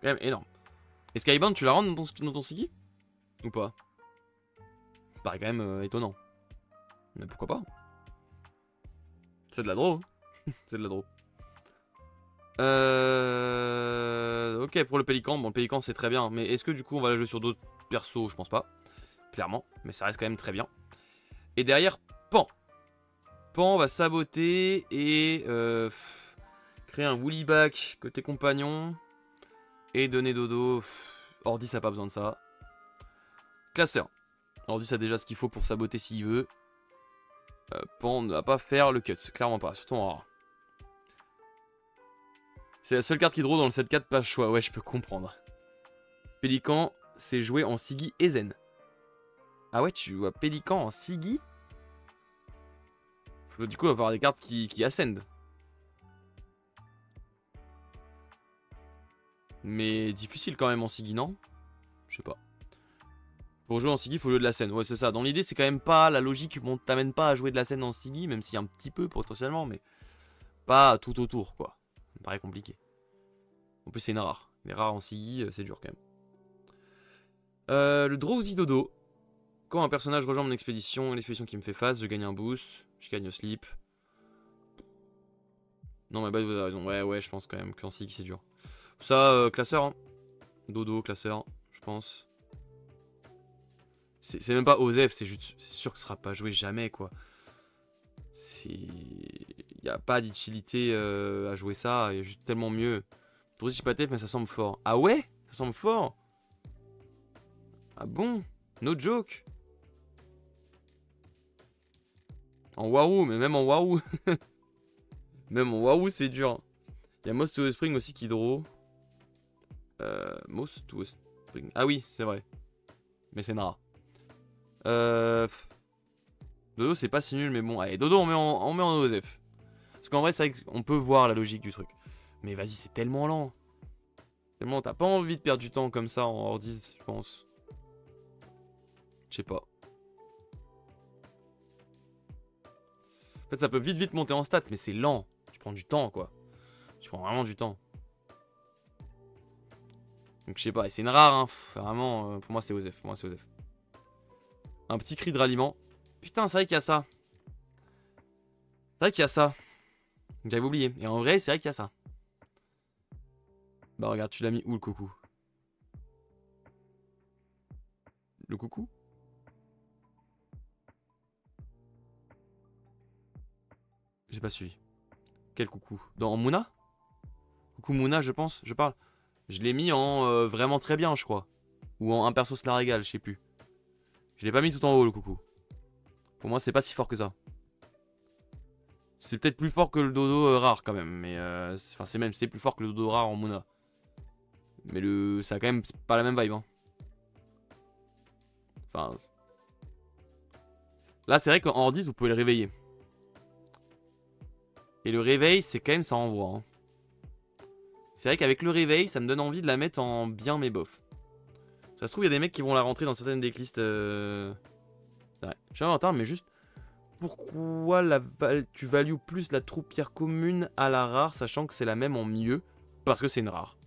Quand quand même énorme. Et Skybound, tu la rentres dans ton Siggy? Ou pas? Ça paraît quand même étonnant. Mais pourquoi pas? C'est de la draw. C'est de la draw. Ok, pour le Pélican. Bon, le Pélican, c'est très bien. Mais est-ce que du coup, on va la jouer sur d'autres persos? Je pense pas. Clairement. Mais ça reste quand même très bien. Et derrière, Pan. Pan va saboter et créer un Woolly Back côté compagnon. Et donner dodo. Ordi, ça n'a pas besoin de ça. Classeur. Ordi, ça a déjà ce qu'il faut pour saboter s'il veut. Pan ne va pas faire le cut. Clairement pas. Surtout en rare. C'est la seule carte qui draw dans le 7-4, pas choix. Ouais, je peux comprendre. Pélican, c'est joué en Siggy et Zen. Ah ouais, tu vois Pélican en Siggy? Faut du coup avoir des cartes qui ascendent. Mais difficile quand même en Siggy, non? Je sais pas. Pour jouer en Siggy, il faut jouer de la scène. Ouais, c'est ça. Dans l'idée, c'est quand même pas la logique. On t'amène pas à jouer de la scène en Siggy, même s'il y a un petit peu potentiellement, mais pas tout autour, quoi. Ça me paraît compliqué. En plus, c'est une rare. Les rares en Siggy, c'est dur quand même. Le Drowsy Dodo. Quand un personnage rejoint mon expédition, l'expédition qui me fait face, je gagne un boost. Je gagne au sleep. Non, mais bah, vous avez raison. Ouais, je pense quand même qu'en Siggy, c'est dur. Ça, classeur. Hein. Dodo, classeur, je pense. C'est même pas Osef, c'est sûr que ce sera pas joué jamais, quoi. Il n'y a pas d'utilité à jouer ça, il y a juste tellement mieux. Drowsy Chipatef, mais ça semble fort. Ah ouais? Ça semble fort? Ah bon? No joke? En Waroo, mais même en Waroo. Même en Waroo, c'est dur. Il y a Moss to Spring aussi qui draw. Moss to Spring. Ah oui, c'est vrai. Mais c'est Nara. Dodo, c'est pas si nul, mais bon. Allez, Dodo, on met en Osef. Parce qu'en vrai, c'est vrai qu'on peut voir la logique du truc. Mais vas-y, c'est tellement lent. Tellement, t'as pas envie de perdre du temps comme ça en ordi, je pense. Je sais pas. En fait, ça peut vite monter en stats, mais c'est lent. Tu prends du temps, quoi. Tu prends vraiment du temps. Donc, je sais pas. Et c'est une rare, hein. Vraiment, pour moi, c'est Osef. Un petit cri de ralliement. Putain, c'est vrai qu'il y a ça. C'est vrai qu'il y a ça. J'avais oublié. Et en vrai, c'est vrai qu'il y a ça. Bah, regarde, tu l'as mis où le coucou? Le coucou? J'ai pas suivi. Quel coucou? Dans Mouna? Coucou Mouna, je pense. Je parle. Je l'ai mis en vraiment très bien, je crois. Ou en un perso cela régale, je sais plus. Je l'ai pas mis tout en haut, le coucou. Pour moi, c'est pas si fort que ça. C'est peut-être plus fort que le dodo rare quand même. Mais enfin, c'est plus fort que le dodo rare en Mouna. Mais ça a quand même pas la même vibe. Hein. Enfin. Là, c'est vrai qu'en hors 10, vous pouvez le réveiller. Et le réveil, c'est quand même, ça envoie. Hein. C'est vrai qu'avec le réveil, ça me donne envie de la mettre en bien mais bof. Ça se trouve, il y a des mecs qui vont la rentrer dans certaines decklists. Ouais. Je suis en retard, mais juste. Pourquoi tu values plus la troupière commune à la rare, sachant que c'est la même en mieux? Parce que c'est une rare.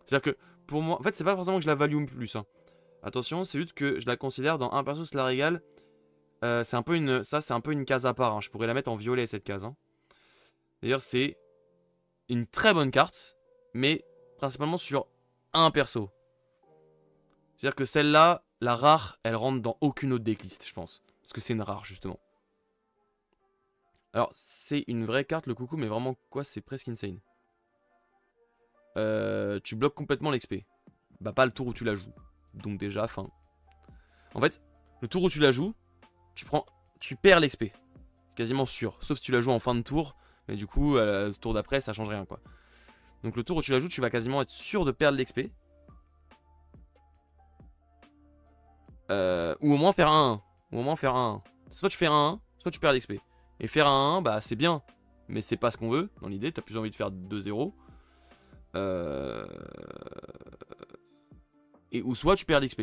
C'est-à-dire que pour moi, en fait, c'est pas forcément que je la value plus. Hein. Attention, c'est juste que je la considère dans un perso cela régale. C'est un peu une case à part. Hein. Je pourrais la mettre en violet cette case. Hein. D'ailleurs, c'est une très bonne carte, mais principalement sur un perso. C'est-à-dire que celle-là, la rare, elle rentre dans aucune autre decklist, je pense. Parce que c'est une rare, justement. Alors, c'est une vraie carte, le coucou, mais vraiment, quoi, c'est presque insane. Tu bloques complètement l'XP. Bah, pas le tour où tu la joues. Donc déjà, fin. En fait, le tour où tu la joues, tu perds l'XP. C'est quasiment sûr. Sauf si tu la joues en fin de tour. Mais du coup, le tour d'après, ça change rien, quoi. Donc le tour où tu la joues, tu vas quasiment être sûr de perdre l'XP. Ou au moins faire un 1. Ou au moins faire un 1. Soit tu fais un 1, soit tu perds l'XP. Et faire un 1, bah c'est bien. Mais c'est pas ce qu'on veut, dans l'idée. T'as plus envie de faire 2-0. Et ou soit tu perds l'XP.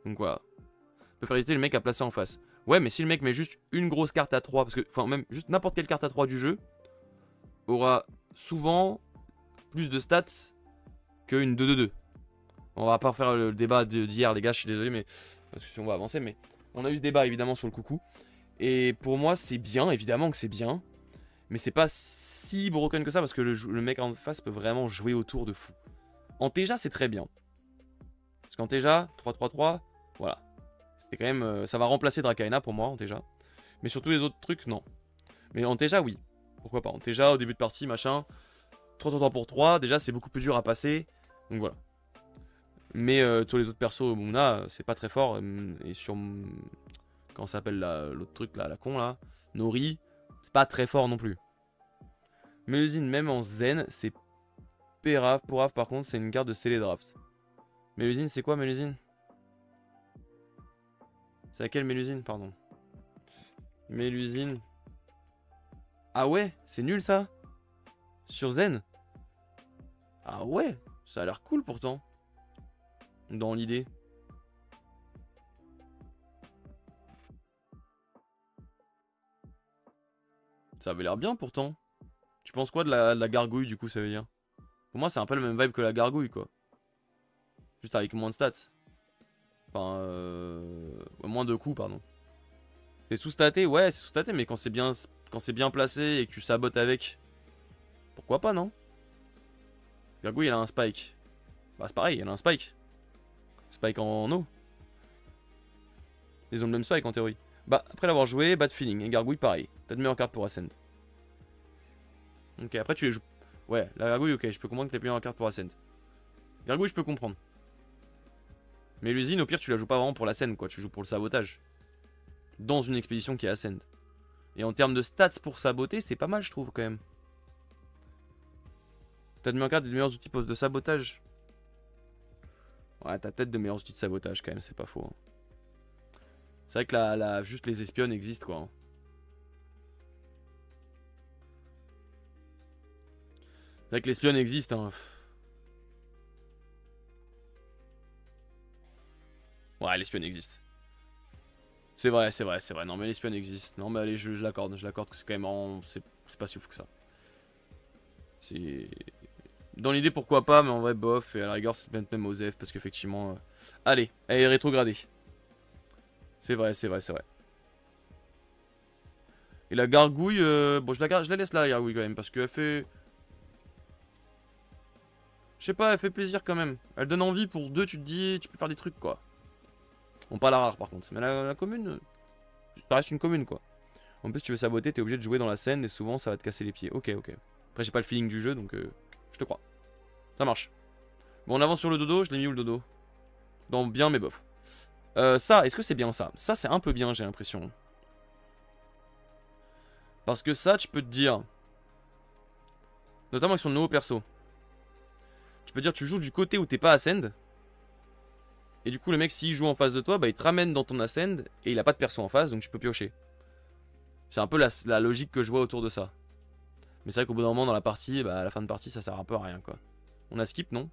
Donc voilà. On peut faire hésiter le mec à placer en face. Ouais, mais si le mec met juste une grosse carte à 3, parce que, enfin, même juste n'importe quelle carte à 3 du jeu, aura souvent plus de stats qu'une 2-2-2. On va pas faire le débat d'hier, les gars, je suis désolé, mais parce que on va avancer, mais on a eu ce débat évidemment sur le coucou. Et pour moi, c'est bien, évidemment que c'est bien, mais c'est pas si broken que ça parce que le mec en face peut vraiment jouer autour de fou. En Teja, c'est très bien. Parce qu'en Teja, 3-3-3, voilà. C'est quand même. Ça va remplacer Drakaena pour moi en Teja. Mais surtout les autres trucs, non. Mais en Teja, oui. Pourquoi pas. En Teja, au début de partie, machin. 3-3-3 pour 3, déjà c'est beaucoup plus dur à passer. Donc voilà. Mais sur les autres persos, Muna, c'est pas très fort. Et sur. Comment ça s'appelle l'autre truc là, la con là, Nori, c'est pas très fort non plus. Mélusine, même en zen, c'est pérave. Pour par contre, c'est une carte de Célédraft. Mélusine, c'est quoi Mélusine? C'est laquelle Mélusine, pardon? Mélusine. Ah ouais, c'est nul ça? Sur zen? Ah ouais, ça a l'air cool pourtant. Dans l'idée. Ça avait l'air bien pourtant. Tu penses quoi de la gargouille du coup, ça veut dire? Pour moi c'est un peu le même vibe que la gargouille quoi. Juste avec moins de stats. Enfin moins de coups pardon. C'est sous-staté, ouais c'est sous-staté, mais quand c'est bien placé et que tu sabotes avec. Pourquoi pas non? Gargouille elle a un spike. Bah c'est pareil, elle a un spike. Spike en eau. Ils ont le même spike en théorie. Bah après l'avoir joué, bad feeling. Et gargouille pareil. T'as de meilleures cartes pour Ascend. Ok, après tu les joues. Ouais, la gargouille, ok, je peux comprendre que t'as plus meilleures cartes pour Ascend. Gargouille, je peux comprendre. Mais l'usine, au pire, tu la joues pas vraiment pour la scène, quoi. Tu joues pour le sabotage. Dans une expédition qui est Ascend. Et en termes de stats pour saboter, c'est pas mal, je trouve, quand même. T'as de meilleures cartes et de meilleurs outils de sabotage. Ouais, t'as peut-être de meilleurs outils de sabotage, quand même, c'est pas faux. Hein. C'est vrai que juste les espionnes existent, quoi. Hein. C'est vrai que l'espionne existe, hein. Ouais, l'espionne existe. C'est vrai, c'est vrai, c'est vrai. Non, mais l'espionne existe. Non, mais allez, je l'accorde. Je l'accorde que c'est quand même. C'est pas si ouf que ça. C'est. Dans l'idée, pourquoi pas, mais en vrai, bof. Et à la rigueur, c'est même Osef, parce qu'effectivement. Allez, elle est rétrogradée. C'est vrai, c'est vrai, c'est vrai. Et la gargouille. Bon, je la laisse là, la gargouille, quand même, parce qu'elle fait. Je sais pas, elle fait plaisir quand même. Elle donne envie pour deux, tu te dis, tu peux faire des trucs, quoi. Bon, pas la rare, par contre. Mais la commune. Ça reste une commune, quoi. En plus, tu veux saboter, t'es obligé de jouer dans la scène et souvent ça va te casser les pieds. Ok, ok. Après, j'ai pas le feeling du jeu donc je te crois. Ça marche. Bon, on avance sur le dodo. Je l'ai mis où le dodo? Dans bien, mais bof. Ça, est-ce que c'est bien ça? Ça, c'est un peu bien, j'ai l'impression. Parce que ça, tu peux te dire. Notamment avec son nouveau perso. Tu peux dire, tu joues du côté où t'es pas Ascend. Et du coup, le mec, s'il joue en face de toi, bah il te ramène dans ton Ascend et il a pas de perso en face donc tu peux piocher. C'est un peu la logique que je vois autour de ça. Mais c'est vrai qu'au bout d'un moment dans la partie, bah à la fin de partie ça sert un peu à rien quoi. On a skip non?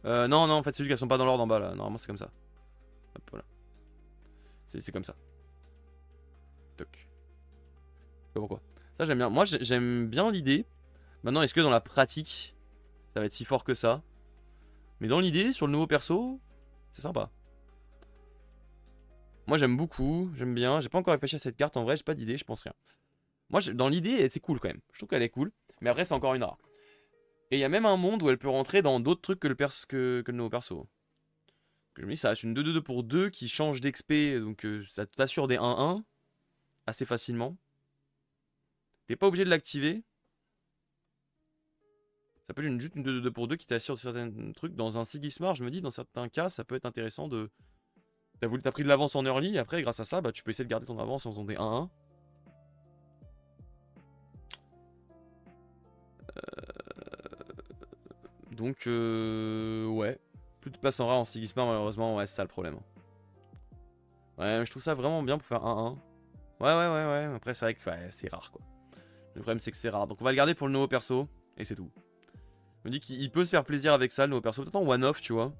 Non non en fait c'est lui qu'elles sont pas dans l'ordre en bas là, normalement c'est comme ça. Hop voilà. C'est comme ça. Toc. Je sais pas pourquoi. Ça j'aime bien. Moi j'aime bien l'idée. Maintenant est-ce que dans la pratique ça va être si fort que ça? Mais dans l'idée sur le nouveau perso, c'est sympa. Moi j'aime beaucoup, j'aime bien. J'ai pas encore réfléchi à cette carte en vrai, j'ai pas d'idée, je pense rien. Moi dans l'idée c'est cool quand même. Je trouve qu'elle est cool. Mais après c'est encore une rare. Et il y a même un monde où elle peut rentrer dans d'autres trucs que le nouveau perso. Je me dis, ça reste une 2-2-2 pour 2 qui change d'XP, donc ça t'assure des 1-1 assez facilement. T'es pas obligé de l'activer. Ça peut être juste une 2-2-2 pour 2 qui t'assure certains trucs. Dans un Sigismar, je me dis, dans certains cas, ça peut être intéressant de. T'as pris de l'avance en early, et après, grâce à ça, bah, tu peux essayer de garder ton avance en faisant des 1-1. Donc, ouais. Plus de place en rare en Sigismar, malheureusement, ouais, c'est ça le problème. Ouais, mais je trouve ça vraiment bien pour faire 1-1. Ouais. Après, c'est vrai que ouais, c'est rare, quoi. Le problème, c'est que c'est rare. Donc, on va le garder pour le nouveau perso, et c'est tout. Je me dis qu'il peut se faire plaisir avec ça, le nouveau perso. Peut-être en one-off, tu vois.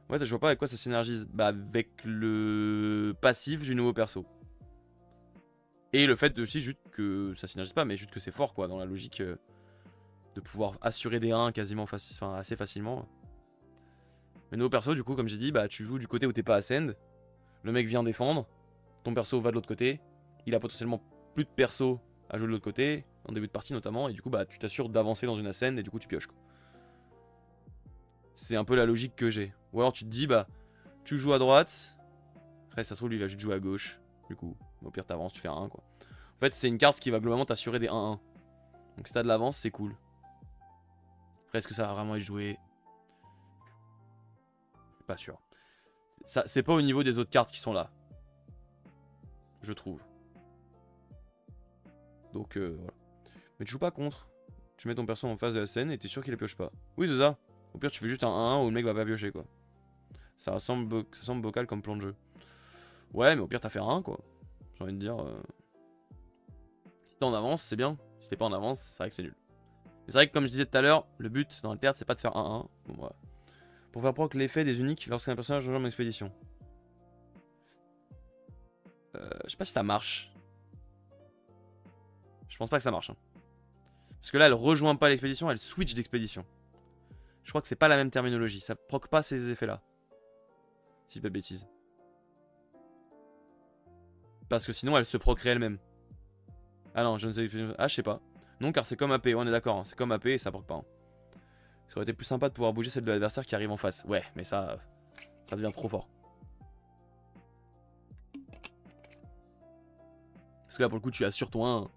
Ouais, je vois pas avec quoi ça synergise. Bah, avec le passif du nouveau perso. Et le fait aussi, juste que ça synergise pas, mais juste que c'est fort, quoi, dans la logique. de pouvoir assurer des 1 quasiment assez facilement. Mais nouveau perso, du coup, comme j'ai dit, bah tu joues du côté où t'es pas ascend. Le mec vient défendre. Ton perso va de l'autre côté. Il a potentiellement plus de perso à jouer de l'autre côté, en début de partie notamment. Et du coup, bah tu t'assures d'avancer dans une ascend et du coup, tu pioches, quoi. C'est un peu la logique que j'ai. Ou alors tu te dis, bah tu joues à droite. Après, ça se trouve, lui, il va juste jouer à gauche. Du coup, au pire, t'avances, tu fais un 1, quoi. En fait, c'est une carte qui va globalement t'assurer des 1-1. Donc si t'as de l'avance, c'est cool. Après, est-ce que ça va vraiment être joué? Pas sûr. C'est pas au niveau des autres cartes qui sont là. Je trouve. Donc voilà. Mais tu joues pas contre. Tu mets ton perso en face de la scène et t'es sûr qu'il la pioche pas. Oui, c'est ça. Au pire, tu fais juste un 1-1 où le mec va pas piocher, quoi. Ça semble bocal comme plan de jeu. Ouais, mais au pire, t'as fait un 1, quoi. J'ai envie de dire. Si t'es en avance, c'est bien. Si t'es pas en avance, c'est vrai que c'est nul. Mais c'est vrai que, comme je disais tout à l'heure, le but dans le théâtre, c'est pas de faire 1-1. Bon, voilà. Pour faire proc l'effet des uniques lorsqu'un personnage rejoint une expédition. Je sais pas si ça marche. Je pense pas que ça marche. Hein. Parce que là, elle rejoint pas l'expédition, elle switch d'expédition. Je crois que c'est pas la même terminologie. Ça proc pas ces effets-là. Si je dis pas de bêtises. Parce que sinon, elle se procrée elle-même. Ah non, je ne sais pas. Ah, je sais pas. Non, car c'est comme AP, on est d'accord. Hein. C'est comme AP et ça proc pas. Hein. Ça aurait été plus sympa de pouvoir bouger celle de l'adversaire qui arrive en face. Ouais, mais ça devient trop fort. Parce que là, pour le coup, tu assures ton 1.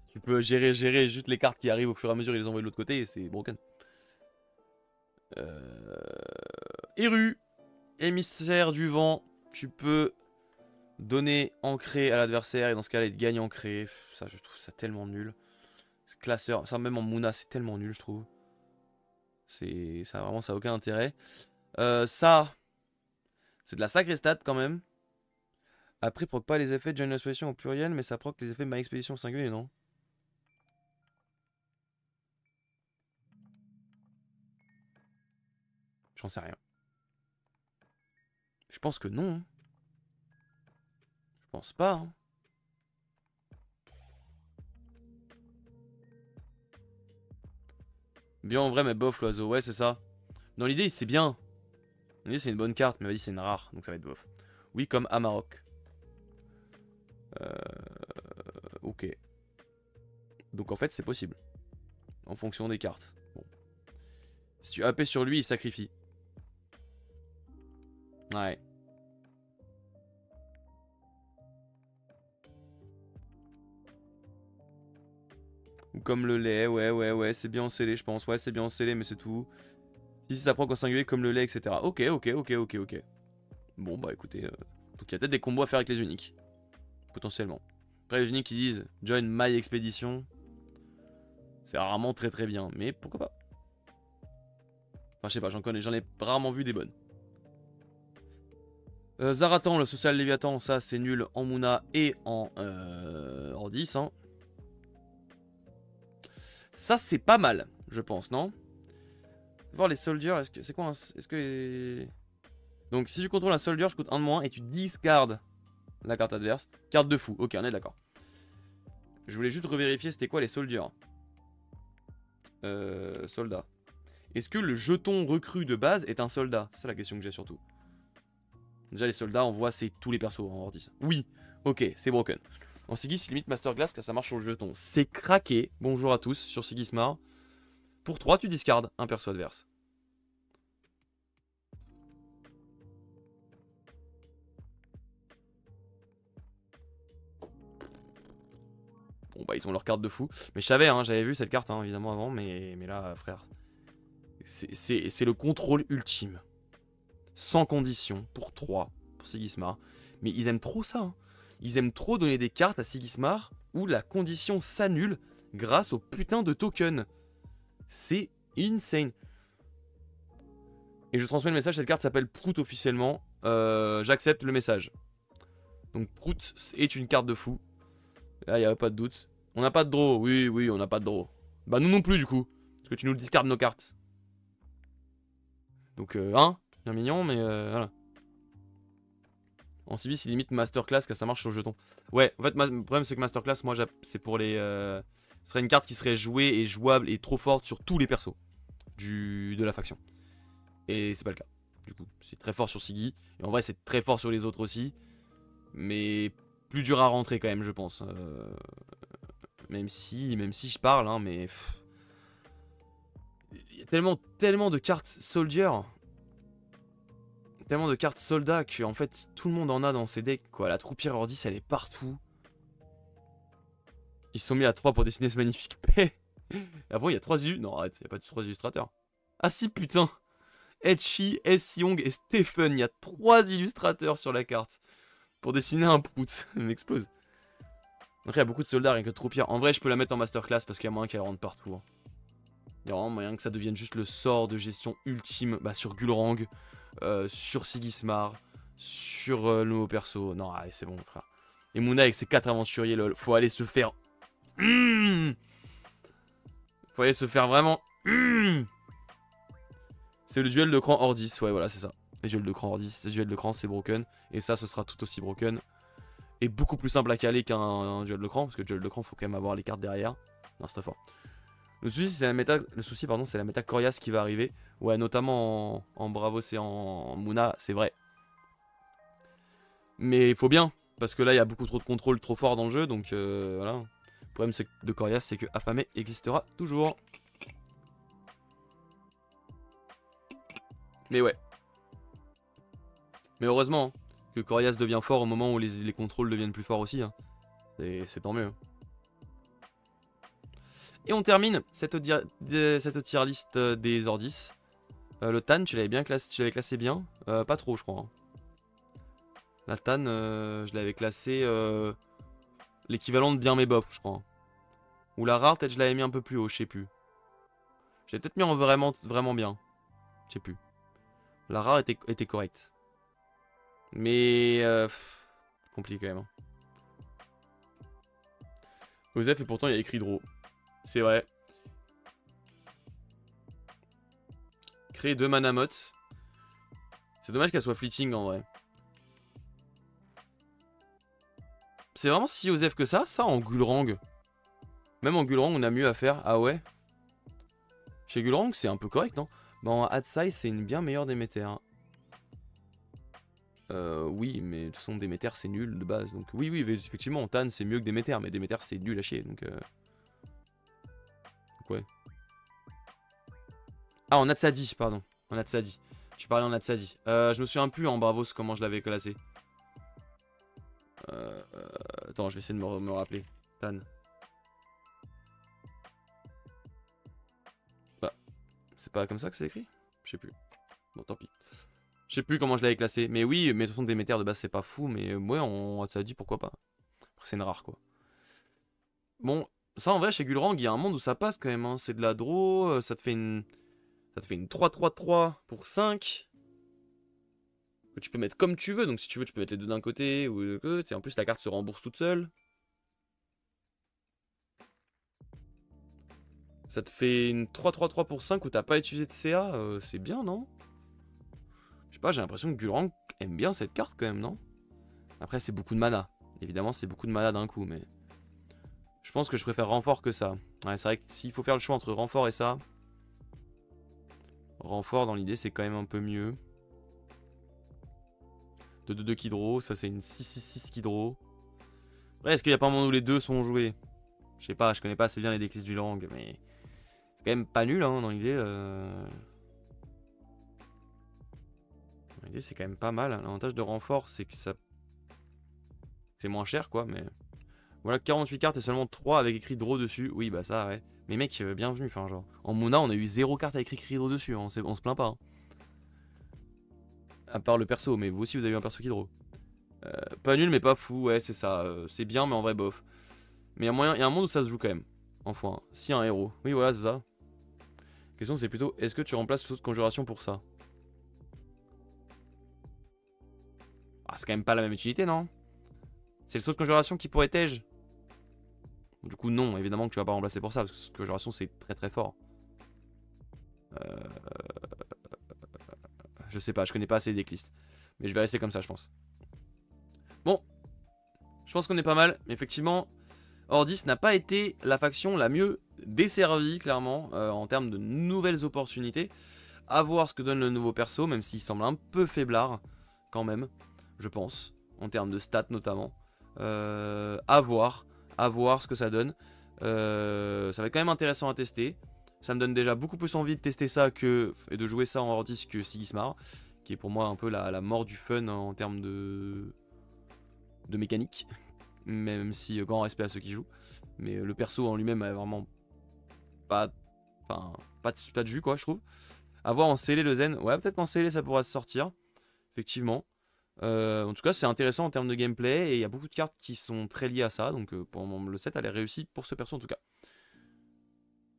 Tu peux gérer juste les cartes qui arrivent au fur et à mesure et les envoyer de l'autre côté et c'est broken. Eru, émissaire du vent. Tu peux donner ancré à l'adversaire et dans ce cas-là, il te gagne ancré. Ça, je trouve ça tellement nul. Classeur, ça même en Mouna, c'est tellement nul, je trouve. Ça vraiment, ça a aucun intérêt. Ça, c'est de la sacrée stat quand même. Après, proc pas les effets de Join Expedition au pluriel, mais ça proc les effets de My Expedition au singulier, non? J'en sais rien. Je pense que non. Hein. Je pense pas. Hein. Bien en vrai, mais bof l'oiseau. Ouais, c'est ça. Dans l'idée, c'est bien. Dans l'idée, c'est une bonne carte, mais vas-y, c'est une rare, donc ça va être bof. Oui, comme Amarok. Ok. Donc en fait, c'est possible. En fonction des cartes. Bon. Si tu AP sur lui, il sacrifie. Ouais. Ou comme le lait, ouais, c'est bien scellé, je pense. Ouais, c'est bien scellé, mais c'est tout. Si ça prend qu'au singulier, comme le lait, etc. Ok. Bon, bah écoutez, donc il y a peut-être des combos à faire avec les uniques. Potentiellement. Après, les uniques qui disent Join My Expedition, c'est rarement très bien, mais pourquoi pas. Enfin, je sais pas, j'en ai rarement vu des bonnes. Zaratan, le social Léviathan, ça c'est nul en Mouna et en Ordis. Hein. Ça c'est pas mal, je pense, non? Voir les soldiers, est-ce que c'est quoi? Est-ce que les... Donc si tu contrôles un soldier, je coûte 1 de moins et tu discardes la carte adverse. Carte de fou, ok, on est d'accord. Je voulais juste revérifier c'était quoi les soldiers. Soldat. Est-ce que le jeton recru de base est un soldat? C'est la question que j'ai surtout. Déjà les soldats, on voit c'est tous les persos en Ordis. Oui, ok, c'est broken. En Sigis, limite Masterclass quand ça marche sur le jeton. C'est craqué, bonjour à tous, sur Sigismar. Pour 3, tu discardes un perso adverse. Bon bah ils ont leur carte de fou. Mais je savais, hein, j'avais vu cette carte hein, évidemment avant, mais là frère. C'est le contrôle ultime. Sans condition, pour 3, pour Sigismar. Mais ils aiment trop ça. Hein. Ils aiment trop donner des cartes à Sigismar où la condition s'annule grâce au putain de token. C'est insane. Et je transmets le message, cette carte s'appelle Prout officiellement. J'accepte le message. Donc Prout est une carte de fou. Là, il n'y a pas de doute. On n'a pas de draw. Oui, on n'a pas de draw. Bah nous non plus du coup. Parce que tu nous discardes nos cartes. Donc hein, bien mignon, mais voilà. En civis, c'est limite masterclass quand ça marche sur le jeton. Ouais, en fait, le problème c'est que masterclass, moi, c'est pour les Ce serait une carte qui serait jouée et jouable et trop forte sur tous les persos de la faction. Et c'est pas le cas. Du coup, c'est très fort sur Siggy. Et en vrai, c'est très fort sur les autres aussi. Mais plus dur à rentrer quand même, je pense. Même si je parle, hein, mais... Il y a tellement de cartes Soldier. Tellement de cartes soldats que en fait tout le monde en a dans ses decks quoi. La troupière Ordis elle est partout. Ils se sont mis à 3 pour dessiner ce magnifique paix. Avant il y a 3 illustrateurs. Non arrête, il n'y a pas 3 illustrateurs. Ah si putain. Etchi, S. Young et Stephen. Il y a 3 illustrateurs sur la carte. Pour dessiner un prout. Ça m'explose. Donc il y a beaucoup de soldats rien que de troupière. En vrai je peux la mettre en masterclass parce qu'il y a moyen qu'elle rentre partout. Hein. Il y a vraiment moyen que ça devienne juste le sort de gestion ultime sur Gulrang. Sur Sigismar, sur le nouveau perso. Non, allez, c'est bon, frère. Et Mouna avec ses 4 aventuriers, lol. Faut aller se faire. Faut aller se faire vraiment. C'est le duel de cran Ordis. Ouais, voilà, c'est ça. Le duel de cran Ordis. Le duel de cran, c'est broken. Et ça, ce sera tout aussi broken. Et beaucoup plus simple à caler qu'un duel de cran. Parce que le duel de cran, faut quand même avoir les cartes derrière. Non, c'est très fort. Le souci, c'est la méta Corias qui va arriver. Ouais, notamment en Bravos et en Mouna, c'est vrai. Mais il faut bien, parce que là, il y a beaucoup trop de contrôle trop fort dans le jeu, donc voilà. Le problème de Corias, c'est que Affamé existera toujours. Mais ouais. Mais heureusement hein, que Corias devient fort au moment où les contrôles deviennent plus forts aussi. Hein. C'est tant mieux. Hein. Et on termine cette tier list des Ordis. Le Tan, tu l'avais bien classé, classé bien. Pas trop, je crois. Hein. La Tan, je l'avais classé l'équivalent de bien mais bof, je crois. Hein. Ou la rare, peut-être je l'avais mis un peu plus haut, je sais plus. J'ai peut-être mis en vraiment bien. Je sais plus. La rare était correcte. Mais compliqué quand même. Hein. Osef, et pourtant il y a écrit Draw. C'est vrai. Créer 2 manamotes. C'est dommage qu'elle soit fleeting en vrai. C'est vraiment si Osef que ça en Gulrang. Même en Gulrang on a mieux à faire. Ah ouais. Chez Gulrang c'est un peu correct non. Bon en Hatsai c'est une bien meilleure Déméter. Hein. Oui mais de toute façon Déméter c'est nul de base. Donc oui effectivement Tan c'est mieux que Déméter. Mais Déméter c'est nul à chier donc ouais. Ah en Hatsadi pardon. En Hatsadi. Tu parlais en Hatsadi. Je me souviens plus en Bravos comment je l'avais classé. Attends, je vais essayer de me rappeler. Tan. Bah, c'est pas comme ça que c'est écrit? Je sais plus. Bon, tant pis. Je sais plus comment je l'avais classé. Mais oui, mais de toute façon, Déméter de base, c'est pas fou. Mais ouais, ça dit pourquoi pas. Après, c'est une rare quoi. Bon, ça en vrai, chez Gulrang, il y a un monde où ça passe quand même. Hein. C'est de la draw. Ça te fait une 3-3-3 pour 5. Que tu peux mettre comme tu veux. Donc si tu veux, tu peux mettre les deux d'un côté. Ou de l'autre. En plus, la carte se rembourse toute seule. Ça te fait une 3-3-3 pour 5 où t'as pas utilisé de CA. C'est bien, non? Je sais pas, j'ai l'impression que Gulrang aime bien cette carte quand même, non? Après, c'est beaucoup de mana. Évidemment, c'est beaucoup de mana d'un coup, mais... Je pense que je préfère renfort que ça. Ouais, c'est vrai que s'il faut faire le choix entre renfort et ça... Renfort, dans l'idée, c'est quand même un peu mieux. 2-2-2 Kidro, ça c'est une 6-6-6 Kidro. Après, est-ce qu'il y a pas un moment où les deux sont joués? Je sais pas, je connais pas assez bien les decklists du Gulrang, mais... C'est quand même pas nul, hein, dans l'idée. L'idée, c'est quand même pas mal. L'avantage de renfort, c'est que ça... C'est moins cher, quoi, mais... Voilà, 48 cartes et seulement 3 avec écrit draw dessus. Oui, bah ça, ouais. Mais mec, bienvenue, enfin, genre... En Mouna, on a eu 0 carte avec écrit draw dessus, hein. On se plaint pas. Hein. À part le perso, mais vous aussi, vous avez eu un perso qui draw. Pas nul, mais pas fou, ouais, c'est ça. C'est bien, mais en vrai, bof. Mais il y a un monde où ça se joue quand même. Enfin, si un héros. Oui, voilà, c'est ça. La question, c'est plutôt, est-ce que tu remplaces toute conjuration pour ça? Ah, c'est quand même pas la même utilité, non? C'est le saut de conjuration qui pourrait tège. Du coup, non, évidemment que tu vas pas remplacer pour ça, parce que saut de conjuration, c'est très très fort. Je sais pas, je connais pas assez les decklists. Mais je vais rester comme ça, je pense. Bon, je pense qu'on est pas mal, mais effectivement... Ordis n'a pas été la faction la mieux desservie, clairement, en termes de nouvelles opportunités. À voir ce que donne le nouveau perso, même s'il semble un peu faiblard, quand même, je pense, en termes de stats notamment. À voir ce que ça donne. Ça va être quand même intéressant à tester. Ça me donne déjà beaucoup plus envie de tester ça et de jouer ça en Ordis que Sigismar, qui est pour moi un peu la mort du fun en termes de mécanique. Même si grand respect à ceux qui jouent. Mais le perso en lui-même a vraiment pas de jus, quoi, je trouve. A voir en scellé le zen. Ouais, peut-être qu'en scellé ça pourra se sortir. Effectivement. En tout cas, c'est intéressant en termes de gameplay. Et il y a beaucoup de cartes qui sont très liées à ça. Donc pour le set, elle est réussie pour ce perso en tout cas.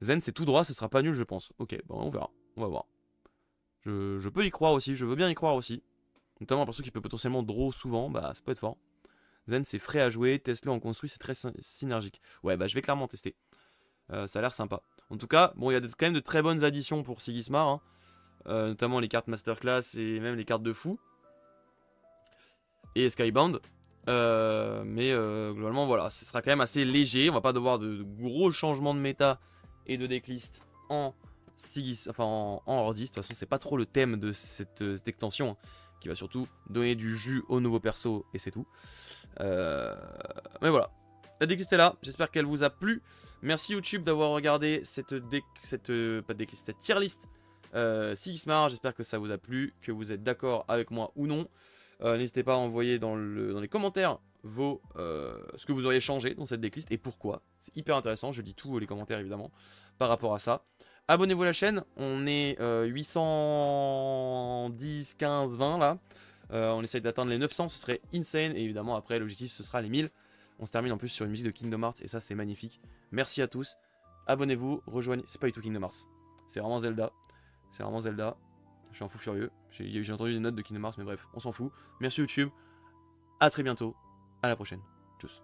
Zen, c'est tout droit, ce sera pas nul, je pense. Ok, bon, on verra. On va voir. Je peux y croire aussi. Je veux bien y croire aussi. Notamment un perso qui peut potentiellement draw souvent. Bah, ça peut être fort. Zen, c'est frais à jouer. Teste-le en construit, c'est très synergique. Ouais, bah, je vais clairement tester. Ça a l'air sympa. En tout cas, bon, il y a quand même de très bonnes additions pour Sigismar, hein. Notamment les cartes Masterclass et même les cartes de fou. Et Skybound. Mais globalement, voilà, ce sera quand même assez léger. On va pas devoir de gros changements de méta et de decklist en en Ordis. De toute façon, c'est pas trop le thème de cette extension, hein, qui va surtout donner du jus aux nouveaux persos et c'est tout. Mais voilà. La decklist est là. J'espère qu'elle vous a plu. Merci YouTube d'avoir regardé cette tier list Sigismar. J'espère que ça vous a plu, que vous êtes d'accord avec moi ou non. N'hésitez pas à envoyer dans les commentaires ce que vous auriez changé dans cette decklist et pourquoi. C'est hyper intéressant. Je lis tous les commentaires évidemment par rapport à ça. Abonnez-vous à la chaîne. On est 810, 15, 20 là. On essaye d'atteindre les 900. Ce serait insane. Et évidemment après l'objectif ce sera les 1000. On se termine en plus sur une musique de Kingdom Hearts et ça c'est magnifique. Merci à tous. Abonnez-vous, rejoignez. C'est pas du tout Kingdom Hearts. C'est vraiment Zelda. C'est vraiment Zelda. Je suis un fou furieux. J'ai entendu des notes de Kingdom Hearts mais bref, on s'en fout. Merci YouTube. À très bientôt. À la prochaine. Tchuss.